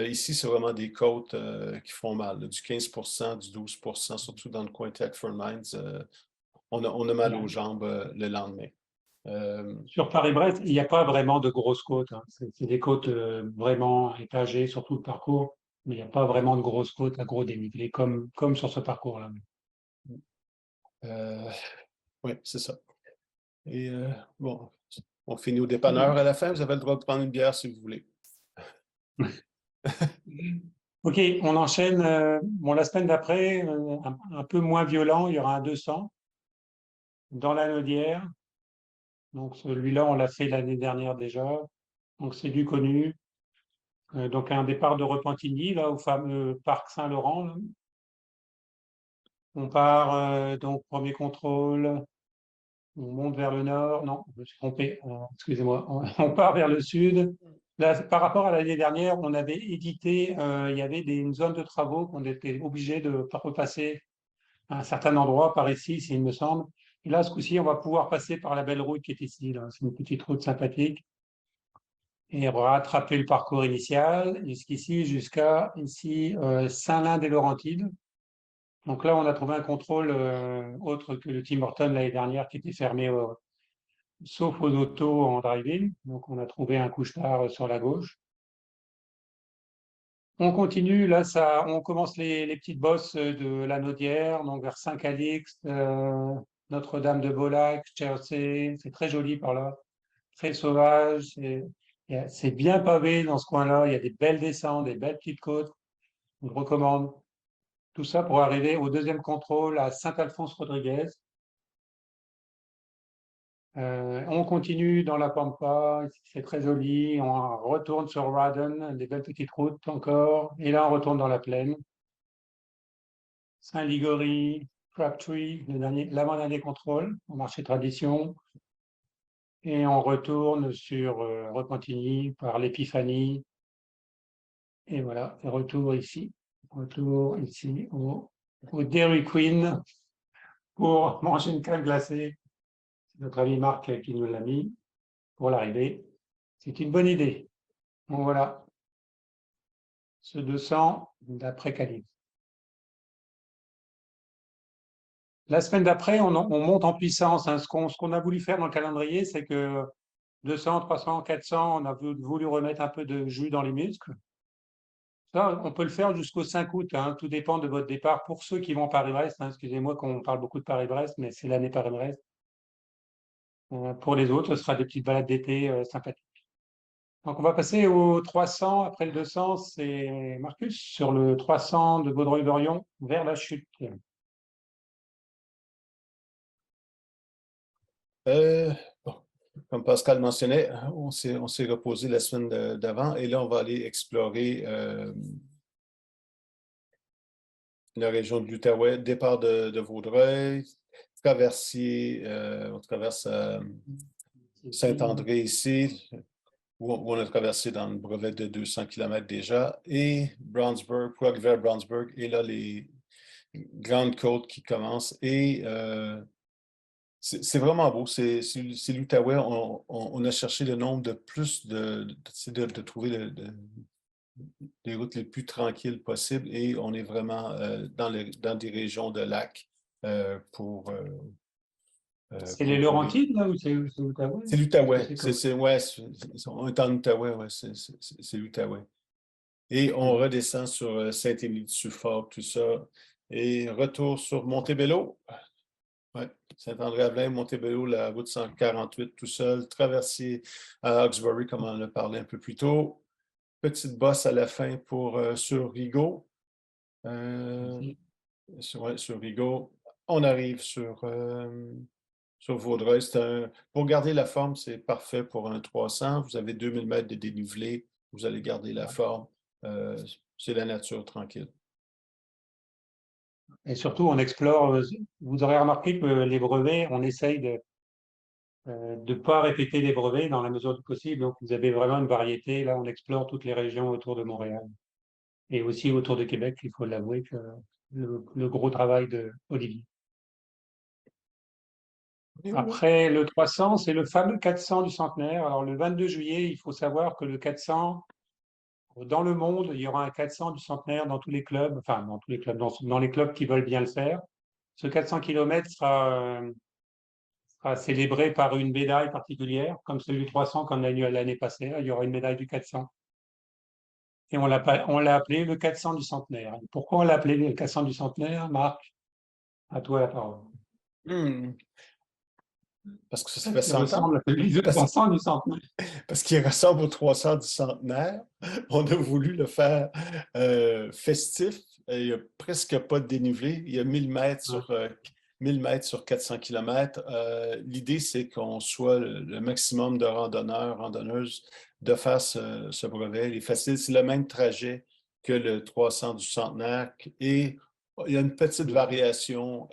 Speaker 3: Ici, c'est vraiment des côtes qui font mal, là, du 15%, du 12%, surtout dans le coin de Thetford Mines. On a mal aux jambes le lendemain.
Speaker 2: Sur Paris-Brest, il n'y a pas vraiment de grosses côtes. Hein. C'est des côtes vraiment étagées sur tout le parcours, mais il n'y a pas vraiment de grosses côtes à gros dénivelé comme sur ce parcours-là.
Speaker 3: Oui, c'est ça. Et bon, on finit au dépanneur à la fin. Vous avez le droit de prendre une bière si vous voulez.
Speaker 2: OK, on enchaîne. Bon, la semaine d'après, un peu moins violent, il y aura un 200 dans la Naudière. Donc celui-là, on l'a fait l'année dernière déjà. Donc c'est du connu. Donc un départ de Repentigny, là, au fameux parc Saint-Laurent. Là. On part, donc premier contrôle, on monte vers le nord. Non, je me suis trompé, excusez-moi. On part vers le sud. Là, par rapport à l'année dernière, on avait édité, il y avait une zone de travaux qu'on était obligé de repasser à un certain endroit, par ici, s'il me semble. Et là, ce coup-ci, on va pouvoir passer par la belle route qui est ici. C'est une petite route sympathique. Et rattraper le parcours initial jusqu'ici, jusqu'à ici, Saint-Lin-des-Laurentides. Donc là, on a trouvé un contrôle autre que le Tim Horton l'année dernière qui était fermé, sauf aux autos en driving. Donc on a trouvé un couche-tard sur la gauche. On continue, là, on commence les petites bosses de la Naudière, donc vers Saint-Calixte, Notre-Dame de Beaulac, Chersey. C'est très joli par là, très sauvage. C'est bien pavé dans ce coin-là. Il y a des belles descentes, des belles petites côtes. Je vous recommande. Tout ça pour arriver au deuxième contrôle à Saint-Alphonse-Rodriguez. On continue dans la Pampa, c'est très joli. On retourne sur Radon, des belles petites routes encore. Et là, on retourne dans la plaine. Saint-Ligory, Crabtree, l'avant-dernier contrôle, au marché tradition. Et on retourne sur Repentigny par l'Épiphanie. Et voilà, et retour ici au Dairy Queen pour manger une crème glacée. C'est notre ami Marc qui nous l'a mis pour l'arrivée. C'est une bonne idée. Donc voilà, ce 200 d'après Cali. La semaine d'après, on monte en puissance. Hein. Ce qu'on a voulu faire dans le calendrier, c'est que 200, 300, 400, on a voulu remettre un peu de jus dans les muscles. Ça, on peut le faire jusqu'au 5 août. Hein. Tout dépend de votre départ. Pour ceux qui vont Paris-Brest, hein, excusez-moi qu'on parle beaucoup de Paris-Brest, mais c'est l'année Paris-Brest. Pour les autres, ce sera des petites balades d'été sympathiques. Donc, on va passer au 300. Après le 200, c'est Marcus sur le 300 de Vaudreuil-Dorion vers la chute.
Speaker 3: Bon, comme Pascal mentionnait, on s'est reposé la semaine d'avant et là, on va aller explorer la région de l'Outaouais, départ de Vaudreuil, traversier, on traverse Saint-André ici, où on a traversé dans le brevet de 200 km déjà, et Brownsburg, Prague vers Brownsburg, et là, grande côte qui commence et c'est vraiment beau. C'est l'Outaouais. On a cherché le nombre de plus de trouver les routes les plus tranquilles possibles et on est vraiment dans des régions de lacs pour
Speaker 2: C'est les Laurentides, là, ou c'est l'Outaouais?
Speaker 3: c'est l'Outaouais.
Speaker 2: Qu'est-ce
Speaker 3: Ouais, on est en Outaouais, ouais, c'est l'Outaouais. Et on redescend sur Saint-Élie-du-Fort, tout ça. Et retour sur Montebello. Ouais, Saint-André-Avelin, Montebello, la route 148 tout seul. Traversier à Hawkesbury, comme on en a parlé un peu plus tôt. Petite bosse à la fin sur Rigaud.
Speaker 2: Merci.
Speaker 3: Sur Rigaud. On arrive sur Vaudreuil. Pour garder la forme, c'est parfait pour un 300. Vous avez 2000 mètres de dénivelé. Vous allez garder la forme. C'est la nature tranquille.
Speaker 2: Et surtout, on explore. Vous aurez remarqué que les brevets, on essaye de ne pas répéter les brevets dans la mesure du possible. Donc, vous avez vraiment une variété. Là, on explore toutes les régions autour de Montréal et aussi autour de Québec. Il faut l'avouer que le gros travail de Olivier. Après le 300, c'est le fameux 400 du centenaire. Alors, le 22 juillet, il faut savoir que le 400, dans le monde, il y aura un 400 du centenaire dans tous les clubs, enfin, dans tous les clubs, dans les clubs qui veulent bien le faire. Ce 400 km sera célébré par une médaille particulière, comme celui du 300 qu'on a eu l'année passée. Il y aura une médaille du 400. Et on l'a appelé le 400 du centenaire. Pourquoi on l'a appelé le 400 du centenaire, Marc? À toi la parole.
Speaker 3: Parce que ça fait
Speaker 2: Il
Speaker 3: 100 ans.
Speaker 2: ressemble à celui du 300 du centenaire.
Speaker 3: Parce qu'il ressemble au 300 du centenaire. On a voulu le faire festif. Il n'y a presque pas de dénivelé. Il y a 1000 mètres sur 400 km. L'idée, c'est qu'on soit le maximum de randonneurs, randonneuses de faire ce brevet. Il est facile. C'est le même trajet que le 300 du centenaire. Et il y a une petite variation.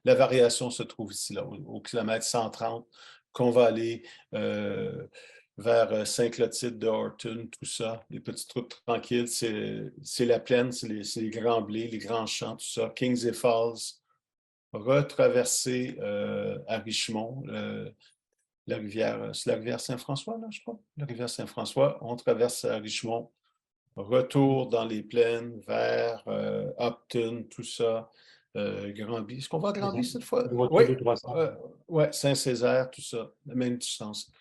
Speaker 3: La variation se trouve ici, là, au kilomètre 130, qu'on va aller vers Saint-Clotilde de Horton, tout ça, les petites routes tranquilles, c'est la plaine, c'est les grands blés, les grands champs, tout ça, Kingsley Falls, retraverser à Richmond, la rivière, c'est la rivière Saint-François, là, je crois, la rivière Saint-François, on traverse à Richmond, retour dans les plaines vers Upton, tout ça, Granby. Est-ce qu'on va à Granby cette fois? Oui, ouais, Saint-Césaire, tout ça, la même distance.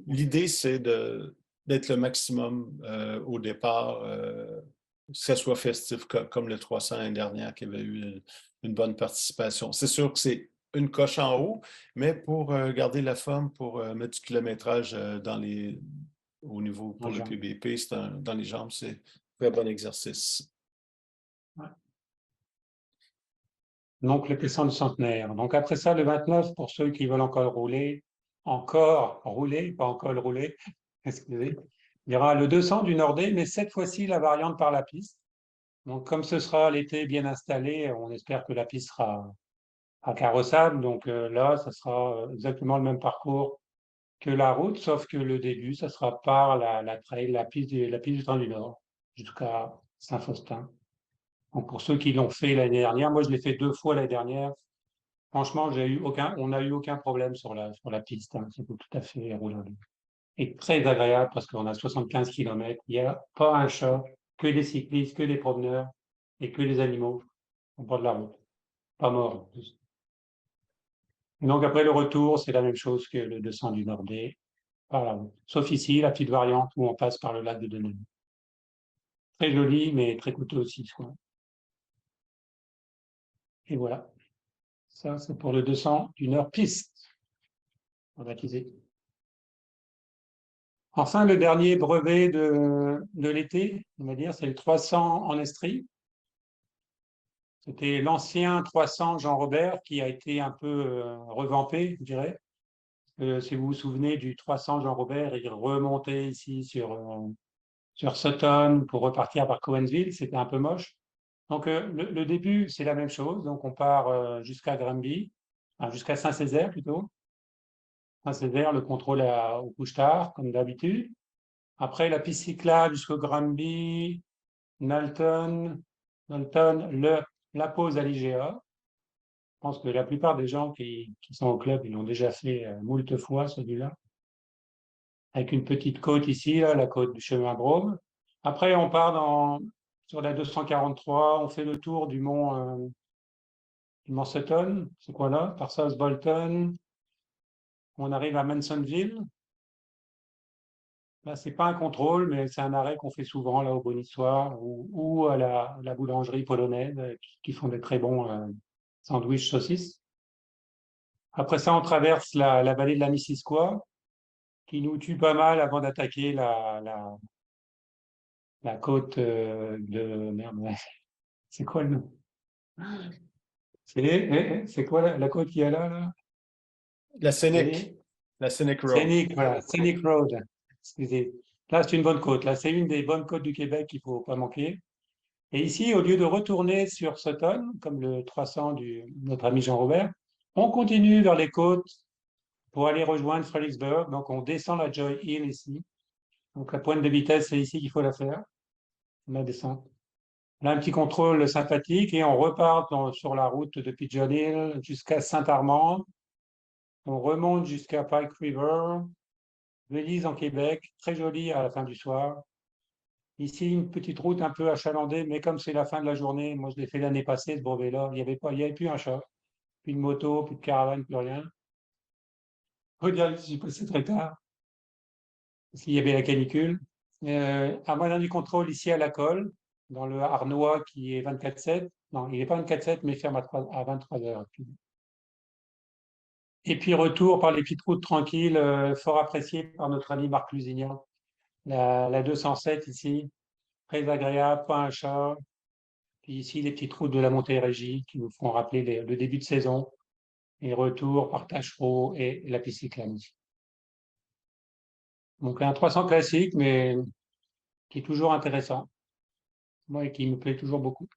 Speaker 3: L'idée, c'est d'être le maximum au départ, que ce soit festif comme le 300 l'année dernière qui avait eu une bonne participation. C'est sûr que c'est une coche en haut, mais pour garder la forme, pour mettre du kilométrage au niveau pour le PBP, dans les jambes, c'est un très bon exercice.
Speaker 2: Ouais. Donc, le 400 du centenaire. Donc, après ça, le 29, pour ceux qui veulent encore rouler, pas encore rouler, excusez, il y aura le 200 du Nordé, mais cette fois-ci, la variante par la piste. Donc, comme ce sera l'été bien installé, on espère que la piste sera carrossable. Donc là, ça sera exactement le même parcours que la route, sauf que le début, ça sera par la trail, la piste du Train du Nord, jusqu'à Saint-Faustin. Donc pour ceux qui l'ont fait l'année dernière, moi je l'ai fait 2 fois l'année dernière. Franchement, on n'a eu aucun problème sur la piste. Hein. C'est tout à fait roulant. Et très agréable parce qu'on a 75 km. Il n'y a pas un chat, que des cyclistes, que des promeneurs et que des animaux au bord de la route. Pas morts. Donc après le retour, c'est la même chose que le 200 du Nordé. Voilà. Sauf ici, la petite variante où on passe par le lac de Denain. Très joli, mais très coûteux aussi. Quoi. Et voilà. Ça, c'est pour le 200 du Nord piste. Baptisé. Enfin, le dernier brevet de l'été, on va dire, c'est le 300 en Estrie. C'était l'ancien 300 Jean Robert qui a été un peu revampé, je dirais. Si vous vous souvenez du 300 Jean Robert, il remontait ici sur Sutton pour repartir par Cowansville. C'était un peu moche. Donc, le début, c'est la même chose. Donc, on part jusqu'à Granby, jusqu'à Saint-Césaire plutôt. Saint-Césaire, le contrôle au couche-tard, comme d'habitude. Après, la piste cyclable jusqu'au Granby, Nalton, Bolton, la pause à l'IGA. Je pense que la plupart des gens qui sont au club, ils l'ont déjà fait moult fois, celui-là. Avec une petite côte ici, là, la côte du chemin Brome. Après, on part sur la 243, on fait le tour du mont Sutton, c'est quoi là? Par South Bolton, on arrive à Mansonville. Là, c'est pas un contrôle, mais c'est un arrêt qu'on fait souvent là au Bonissoir ou à la boulangerie polonaise qui font des très bons sandwichs saucisses. Après ça, on traverse la vallée de la Missisquoi, qui nous tue pas mal avant d'attaquer la côte de... Merde, ouais. C'est quoi le nom? C'est quoi la côte qu'il y a là?
Speaker 3: La Scenic,
Speaker 2: C'est
Speaker 3: la Scenic Road.
Speaker 2: Scenic, voilà, Scenic Road. Excusez. Là, c'est une bonne côte. Là, c'est une des bonnes côtes du Québec qu'il ne faut pas manquer. Et ici, au lieu de retourner sur Sutton, comme le 300 de notre ami Jean-Robert, on continue vers les côtes pour aller rejoindre Fredericksburg. Donc, on descend la Joy Hill ici. Donc, la pointe de vitesse, c'est ici qu'il faut la faire, la descente. On a un petit contrôle sympathique et on repart sur la route de Pigeon Hill jusqu'à Saint-Armand. On remonte jusqu'à Pike River, Belize en Québec, très joli à la fin du soir. Ici, une petite route un peu achalandée, mais comme c'est la fin de la journée, moi je l'ai fait l'année passée, ce brevet-là, il n'y avait plus un chat, plus de moto, plus de caravane, plus rien. Faut dire que j'y passé très tard, parce qu'il y avait la canicule. À moyen du contrôle ici à la colle, dans le Arnois qui est 24/7. Non, il n'est pas 24/7, mais ferme à 23 heures. Et puis retour par les petites routes tranquilles, fort appréciées par notre ami Marc Lusignan. La 207 ici, très agréable, pas un chat. Puis ici, les petites routes de la Montérégie qui nous font rappeler le début de saison. Et retour par Tachereau et la piste cyclable. Donc un 300 classique, mais qui est toujours intéressant. Moi, et qui me plaît toujours beaucoup.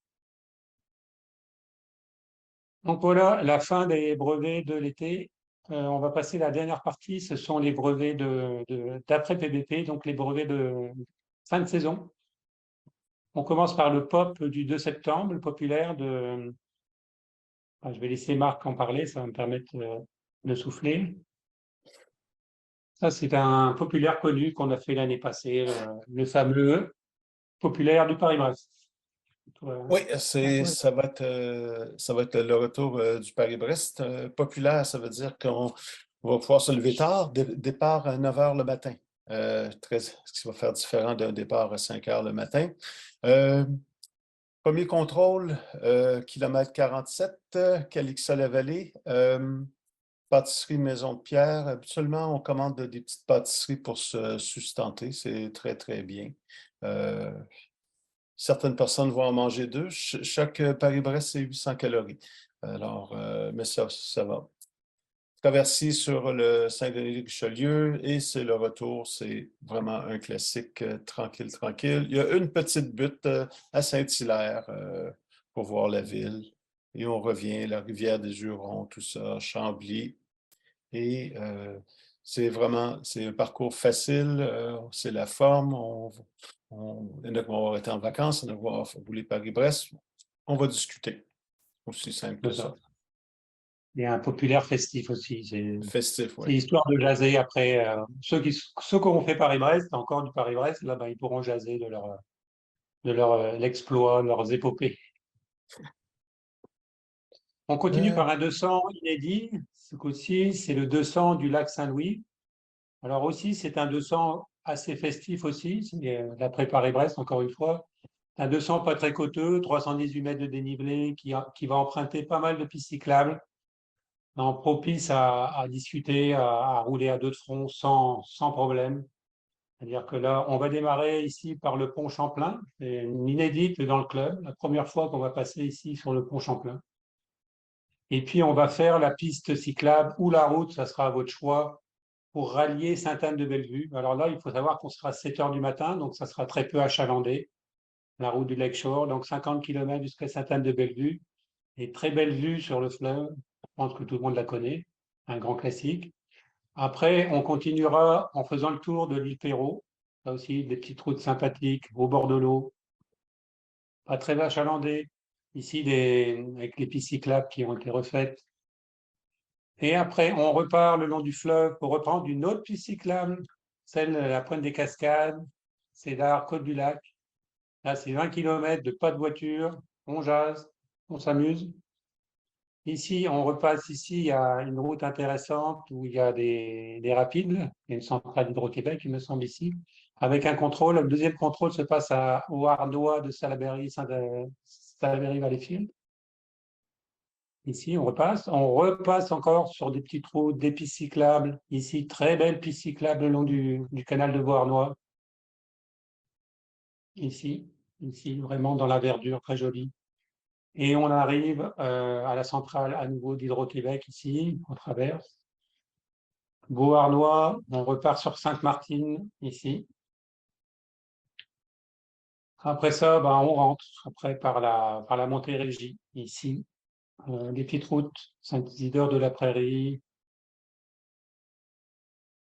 Speaker 2: Donc voilà, la fin des brevets de l'été. On va passer à la dernière partie. Ce sont les brevets d'après PBP, donc les brevets de fin de saison. On commence par le POP du 2 septembre, le populaire de... Enfin, je vais laisser Marc en parler, ça va me permettre de souffler. Ça, c'est un populaire connu qu'on a fait l'année passée, le fameux populaire du Paris-Brest.
Speaker 3: Oui, ça va être le retour du Paris-Brest. Populaire, ça veut dire qu'on va pouvoir se lever tard, départ à 9 h le matin. Ce qui va faire différent d'un départ à 5 h le matin. Premier contrôle, kilomètre 47, Calixa-la-Vallée. Pâtisserie Maison de Pierre. Habituellement, on commande des petites pâtisseries pour se sustenter. C'est très, très bien. Certaines personnes vont en manger deux. Chaque Paris-Brest, c'est 800 calories. Alors, mais ça va. Traversée sur le Saint-Denis-de-Richelieu et c'est le retour. C'est vraiment un classique tranquille, tranquille. Il y a une petite butte à Saint-Hilaire pour voir la ville. Et on revient, la rivière des Jurons, tout ça, Chambly. Et c'est un parcours facile, c'est la forme. Il y en a qui vont avoir été en vacances, il y en a qui vont avoir rouler Paris-Brest. On va discuter. Aussi simple que ça.
Speaker 2: Il y a un populaire festif aussi.
Speaker 3: Festif, oui.
Speaker 2: C'est histoire de jaser après. Ceux qui ont fait Paris-Brest, encore du Paris-Brest, là, ben, ils pourront jaser de leur l'exploit, de leurs épopées. On continue par un 200 inédit. Ce coup-ci, c'est le 200 du lac Saint-Louis. Alors aussi, c'est un 200 assez festif aussi, d'après Paris-Brest, encore une fois. Un 200 pas très coûteux, 318 mètres de dénivelé, qui va emprunter pas mal de pistes cyclables, propice à discuter, à rouler à deux de front sans problème. C'est-à-dire que là, on va démarrer ici par le pont Champlain, c'est une inédite dans le club, la première fois qu'on va passer ici sur le pont Champlain. Et puis, on va faire la piste cyclable ou la route, ça sera à votre choix, pour rallier Sainte-Anne-de-Bellevue. Alors là, il faut savoir qu'on sera à 7 h du matin, donc ça sera très peu achalandé, la route du Lakeshore, donc 50 km jusqu'à Sainte-Anne-de-Bellevue. Et très belle vue sur le fleuve, je pense que tout le monde la connaît, un grand classique. Après, on continuera en faisant le tour de l'île Perrot, là aussi des petites routes sympathiques au bord de l'eau. pas très achalandé. Ici, avec les pistes cyclables qui ont été refaites. Et après, on repart le long du fleuve pour reprendre une autre piste cyclable, celle de la Pointe des Cascades, Cédar, Côte du Lac. Là, c'est 20 km de pas de voiture, on jase, on s'amuse. Ici, on repasse ici, il y a une route intéressante où il y a des rapides, il y a une centrale d'Hydro-Québec, il me semble ici, avec un contrôle. Le deuxième contrôle se passe au Ardois de Salaberry-Valleyfield. Ici, on repasse encore sur des petites routes, des pistes cyclables. Ici, très belle piste cyclable le long du canal de Beauharnois. Ici, vraiment dans la verdure, très jolie. Et on arrive à la centrale à nouveau d'Hydro-Québec, ici, on traverse. Beauharnois, on repart sur Sainte-Martine, ici. Après ça, ben, on rentre après par la Montérégie, ici. Des petites routes, Saint-Isidore de la Prairie,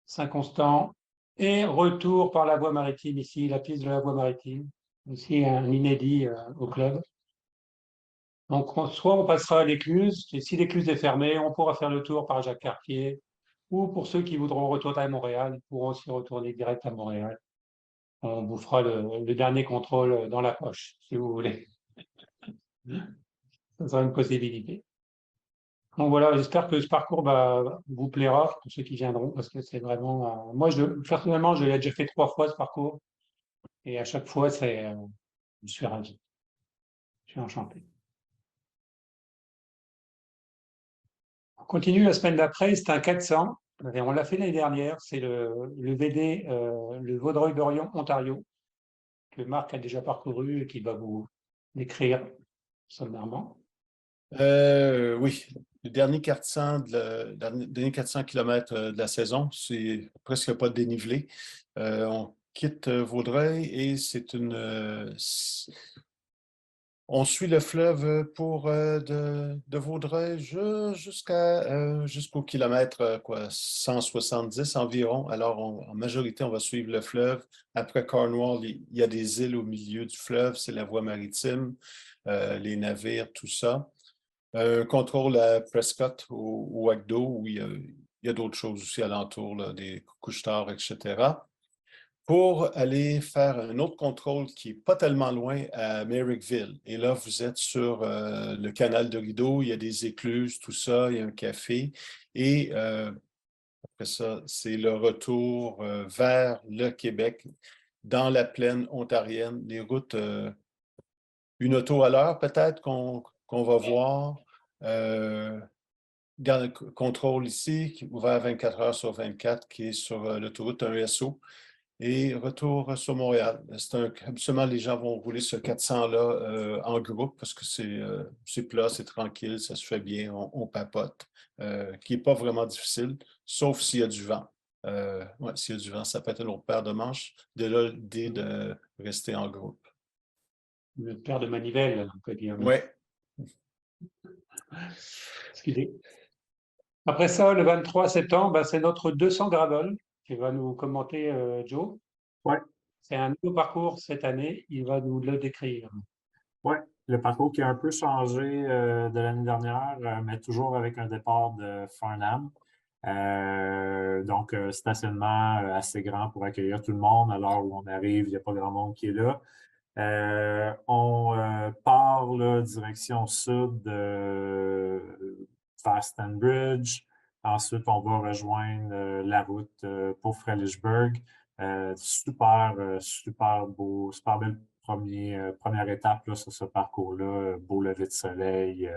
Speaker 2: Saint-Constant, et retour par la voie maritime, ici, la piste de la voie maritime. Aussi un inédit au club. Donc, soit on passera à l'écluse, et si l'écluse est fermée, on pourra faire le tour par Jacques-Cartier, ou pour ceux qui voudront retourner à Montréal, ils pourront aussi retourner direct à Montréal. On vous fera le dernier contrôle dans la poche, si vous voulez. Ça sera une possibilité. Donc voilà, j'espère que ce parcours vous plaira pour ceux qui viendront, parce que c'est vraiment... moi, personnellement, je l'ai déjà fait 3 fois, ce parcours, et à chaque fois, je suis ravi. Je suis enchanté. On continue la semaine d'après, c'est un 400, et on l'a fait l'année dernière, c'est le VD, le Vaudreuil-Dorion, Ontario, que Marc a déjà parcouru et qui va vous décrire sommairement.
Speaker 3: Oui, le dernier 400, dernier 400 km de la saison, c'est presque pas de dénivelé. On quitte Vaudreuil et c'est on suit le fleuve de Vaudreuil jusqu'au kilomètre 170 environ. Alors, en majorité, on va suivre le fleuve. Après Cornwall, il y a des îles au milieu du fleuve, c'est la voie maritime, les navires, tout ça. Contrôle à Prescott ou Agdo, où il y a d'autres choses aussi alentour, là, des couche-tard, etc. Pour aller faire un autre contrôle qui n'est pas tellement loin à Merrickville. Et là, vous êtes sur le canal de Rideau, il y a des écluses, tout ça, il y a un café. Et après ça, c'est le retour vers le Québec, dans la plaine ontarienne, les routes, une auto à l'heure peut-être qu'on va voir. Dans le contrôle ici, qui est ouvert 24 heures sur 24, qui est sur l'autoroute 1SO. Et retour sur Montréal. Absolument, les gens vont rouler ce 400-là en groupe parce que c'est plat, c'est tranquille, ça se fait bien, on papote, qui n'est pas vraiment difficile, sauf s'il y a du vent. Ouais, s'il y a du vent, ça peut être une autre paire de manches. De là, l'idée de rester en groupe.
Speaker 2: Une paire de manivelles, on peut dire.
Speaker 3: Oui.
Speaker 2: Excusez. Après ça, le 23 septembre, c'est notre 200 gravel qui va nous commenter Joe.
Speaker 1: Ouais.
Speaker 2: C'est un nouveau parcours cette année, il va nous le décrire.
Speaker 1: Oui, le parcours qui a un peu changé de l'année dernière, mais toujours avec un départ de Farnham. Donc, stationnement assez grand pour accueillir tout le monde. À l'heure où on arrive, il n'y a pas grand monde qui est là. On part là, direction sud vers Stanbridge. Ensuite, on va rejoindre la route pour Frelichburg. Super beau, super belle première étape là, sur ce parcours-là. Beau lever de soleil.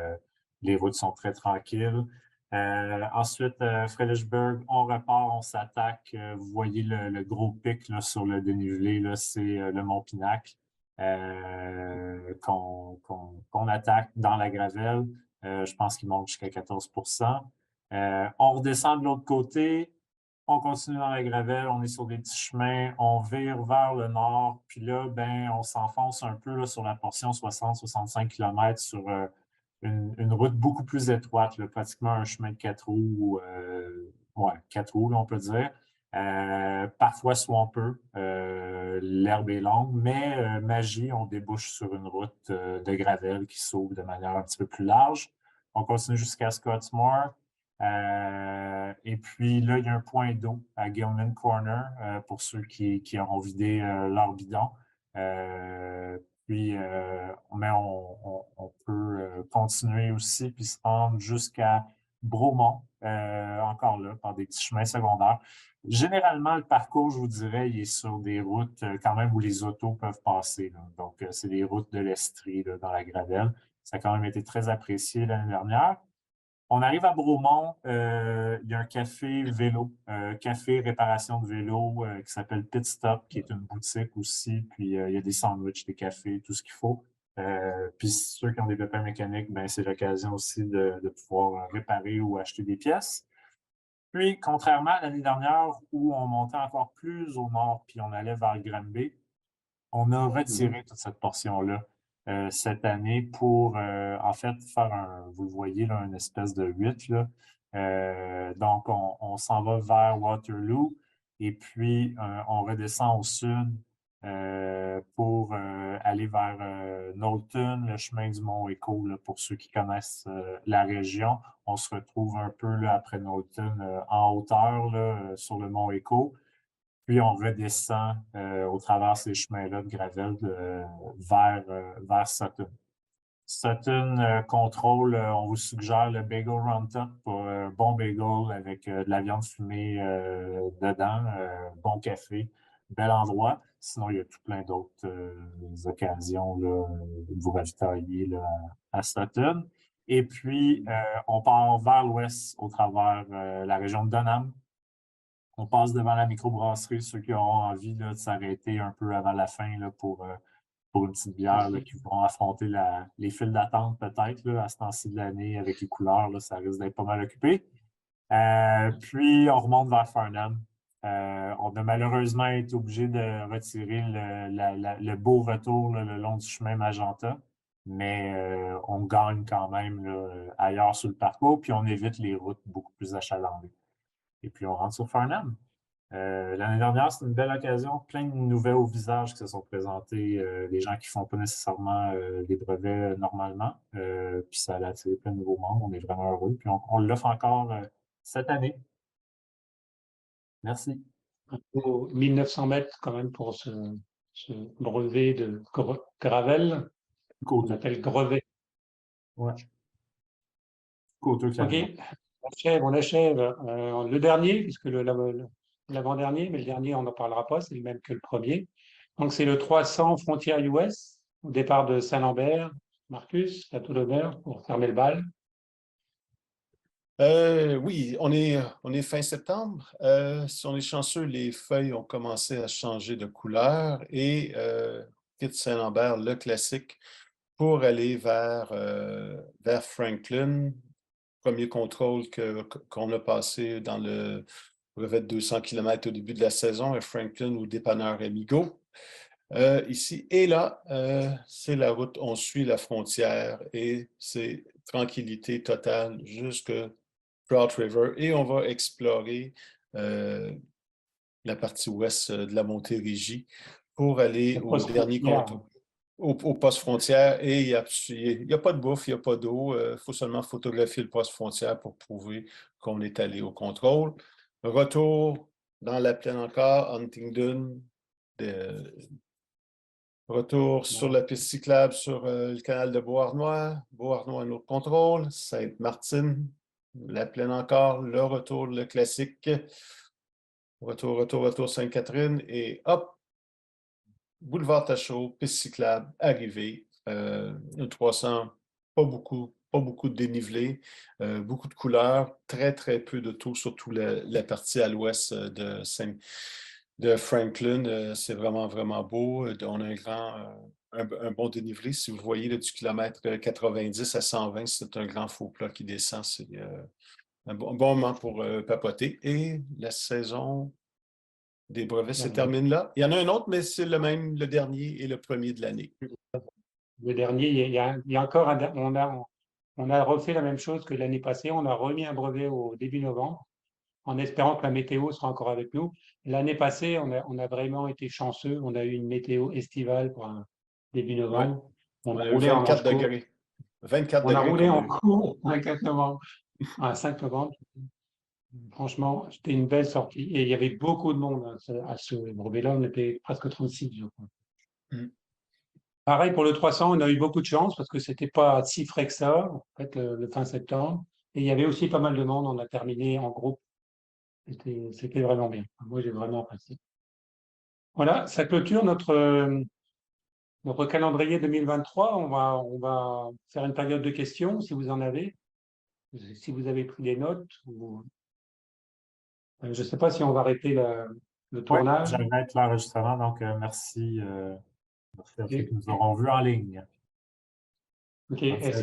Speaker 1: Les routes sont très tranquilles. Ensuite, Frelichburg, on repart, on s'attaque. Vous voyez le gros pic là, sur le dénivelé, c'est le Mont Pinac. Qu'on attaque dans la gravelle. Je pense qu'il monte jusqu'à 14%. On redescend de l'autre côté, on continue dans la gravelle, on est sur des petits chemins, on vire vers le nord, puis là, on s'enfonce un peu là, sur la portion 60-65 km sur une route beaucoup plus étroite, là, pratiquement un chemin de 4 roues, 4 roues, là, on peut dire. Parfois swampeux. l'herbe est longue, mais Magie, on débouche sur une route de gravel qui s'ouvre de manière un petit peu plus large. On continue jusqu'à Scottsmore. Et puis là, il y a un point d'eau à Gilman Corner pour ceux qui auront vidé leur bidon. Mais on peut continuer aussi puis se rendre jusqu'à Bromont, encore là, par des petits chemins secondaires. Généralement, le parcours, je vous dirais, il est sur des routes quand même où les autos peuvent passer, là. Donc, c'est des routes de l'Estrie là, dans la Gravelle. Ça a quand même été très apprécié l'année dernière. On arrive à Bromont, il y a un café vélo, café réparation de vélo qui s'appelle Pit Stop, qui est une boutique aussi. Puis il y a des sandwichs, des cafés, tout ce qu'il faut. Puis ceux qui ont des pépins mécaniques, ben, c'est l'occasion aussi de pouvoir réparer ou acheter des pièces. Puis, contrairement à l'année dernière où on montait encore plus au nord, puis on allait vers Granby, on a retiré toute cette portion-là cette année pour, en fait, faire vous le voyez, là, une espèce de 8. Là. Donc, on s'en va vers Waterloo et puis on redescend au sud pour aller vers Knowlton, le chemin du Mont Echo, là, pour ceux qui connaissent la région. On se retrouve un peu là, après Knowlton en hauteur là, sur le Mont Echo. Puis on redescend au travers ces chemins-là de gravel vers Sutton. Sutton contrôle, on vous suggère le Bagel Round-Up pour un bon bagel avec de la viande fumée dedans, bon café, bel endroit. Sinon, il y a tout plein d'autres occasions là, de vous ravitailler là, à Sutton. Et puis, on part vers l'ouest au travers la région de Dunham. On passe devant la microbrasserie, ceux qui auront envie là, de s'arrêter un peu avant la fin là, pour une petite bière, là, qui vont affronter les files d'attente peut-être à ce temps-ci de l'année avec les couleurs, là, ça risque d'être pas mal occupé. Puis on remonte vers Farnham. On a malheureusement été obligé de retirer le beau retour là, le long du chemin Magenta, mais on gagne quand même là, ailleurs sur le parcours, puis on évite les routes beaucoup plus achalandées. Et puis, on rentre sur Farnham. L'année dernière, c'était une belle occasion. Plein de nouveaux visages qui se sont présentés. Des gens qui ne font pas nécessairement les brevets normalement. Puis ça a attiré plein de nouveaux mondes. On est vraiment heureux. Puis on l'offre encore cette année. Merci.
Speaker 2: 1900 mètres quand même pour ce brevet de gravel. On appelle grevet.
Speaker 1: Ouais. Côteux
Speaker 2: OK, on achève. Le dernier, puisque l'avant-dernier, mais le dernier, on n'en parlera pas, c'est le même que le premier. Donc, c'est le 300 frontière US, au départ de Saint-Lambert. Marcus, à tout l'honneur pour fermer le bal.
Speaker 3: Oui, on est fin septembre. Si on est chanceux, les feuilles ont commencé à changer de couleur et quitte Saint-Lambert, le classique, pour aller vers Franklin. Premier contrôle qu'on a passé dans le brevet de 200 km au début de la saison à Franklin au dépanneur Amigo. Ici et là, c'est la route, on suit la frontière et c'est tranquillité totale jusque Trout River et on va explorer la partie ouest de la Montérégie pour aller au dernier contrôle. Au poste frontière et il n'y a pas de bouffe, il n'y a pas d'eau. Il faut seulement photographier le poste frontière pour prouver qu'on est allé au contrôle. Retour dans la plaine encore, Huntingdon. Retour sur la piste cyclable sur le canal de Beauharnois. Beauharnois, un autre contrôle. Sainte-Martine, la plaine encore. Le retour, le classique. Retour, Sainte-Catherine. Et hop! Boulevard Tachot, piste cyclable, arrivée, 300, pas beaucoup de dénivelé, beaucoup de couleurs, très peu de taux, surtout la partie à l'ouest de Franklin. C'est vraiment beau. On a un bon dénivelé. Si vous voyez là, du kilomètre 90 à 120, c'est un grand faux plat qui descend. C'est un bon moment pour papoter. Et la saison des brevets se termine là. Il y en a un autre, mais c'est le dernier et le premier de l'année.
Speaker 2: Le dernier, il y a encore on a refait la même chose que l'année passée. On a remis un brevet au début novembre. en espérant que la météo sera encore avec nous. L'année passée, on a vraiment été chanceux. On a eu une météo estivale pour un début novembre.
Speaker 3: On
Speaker 2: On
Speaker 3: a
Speaker 2: a
Speaker 3: eu
Speaker 2: roulé en
Speaker 3: 24
Speaker 2: manche courte.
Speaker 3: degrés. 24
Speaker 2: On a
Speaker 3: degrés
Speaker 2: roulé
Speaker 3: qu'on a
Speaker 2: en
Speaker 3: eu.
Speaker 2: cours le 4 novembre, à 5 novembre. Franchement, c'était une belle sortie. Et il y avait beaucoup de monde à ce brevet-là. On était presque 36, je crois.
Speaker 3: Mm.
Speaker 2: Pareil pour le 300, on a eu beaucoup de chance parce que c'était pas si frais que ça, en fait, le fin septembre. Et il y avait aussi pas mal de monde. On a terminé en groupe. C'était vraiment bien. Moi, j'ai vraiment apprécié. Voilà, ça clôture notre calendrier 2023. On va faire une période de questions si vous en avez. Si vous avez pris des notes. Je ne sais pas si on va arrêter le
Speaker 1: Oui,
Speaker 2: tournage.
Speaker 1: j'arrête l'enregistrement, donc merci à ceux
Speaker 2: Ok.
Speaker 1: qui nous auront vus en ligne.
Speaker 2: Ok.
Speaker 1: Bonne
Speaker 2: Est-ce
Speaker 1: saison.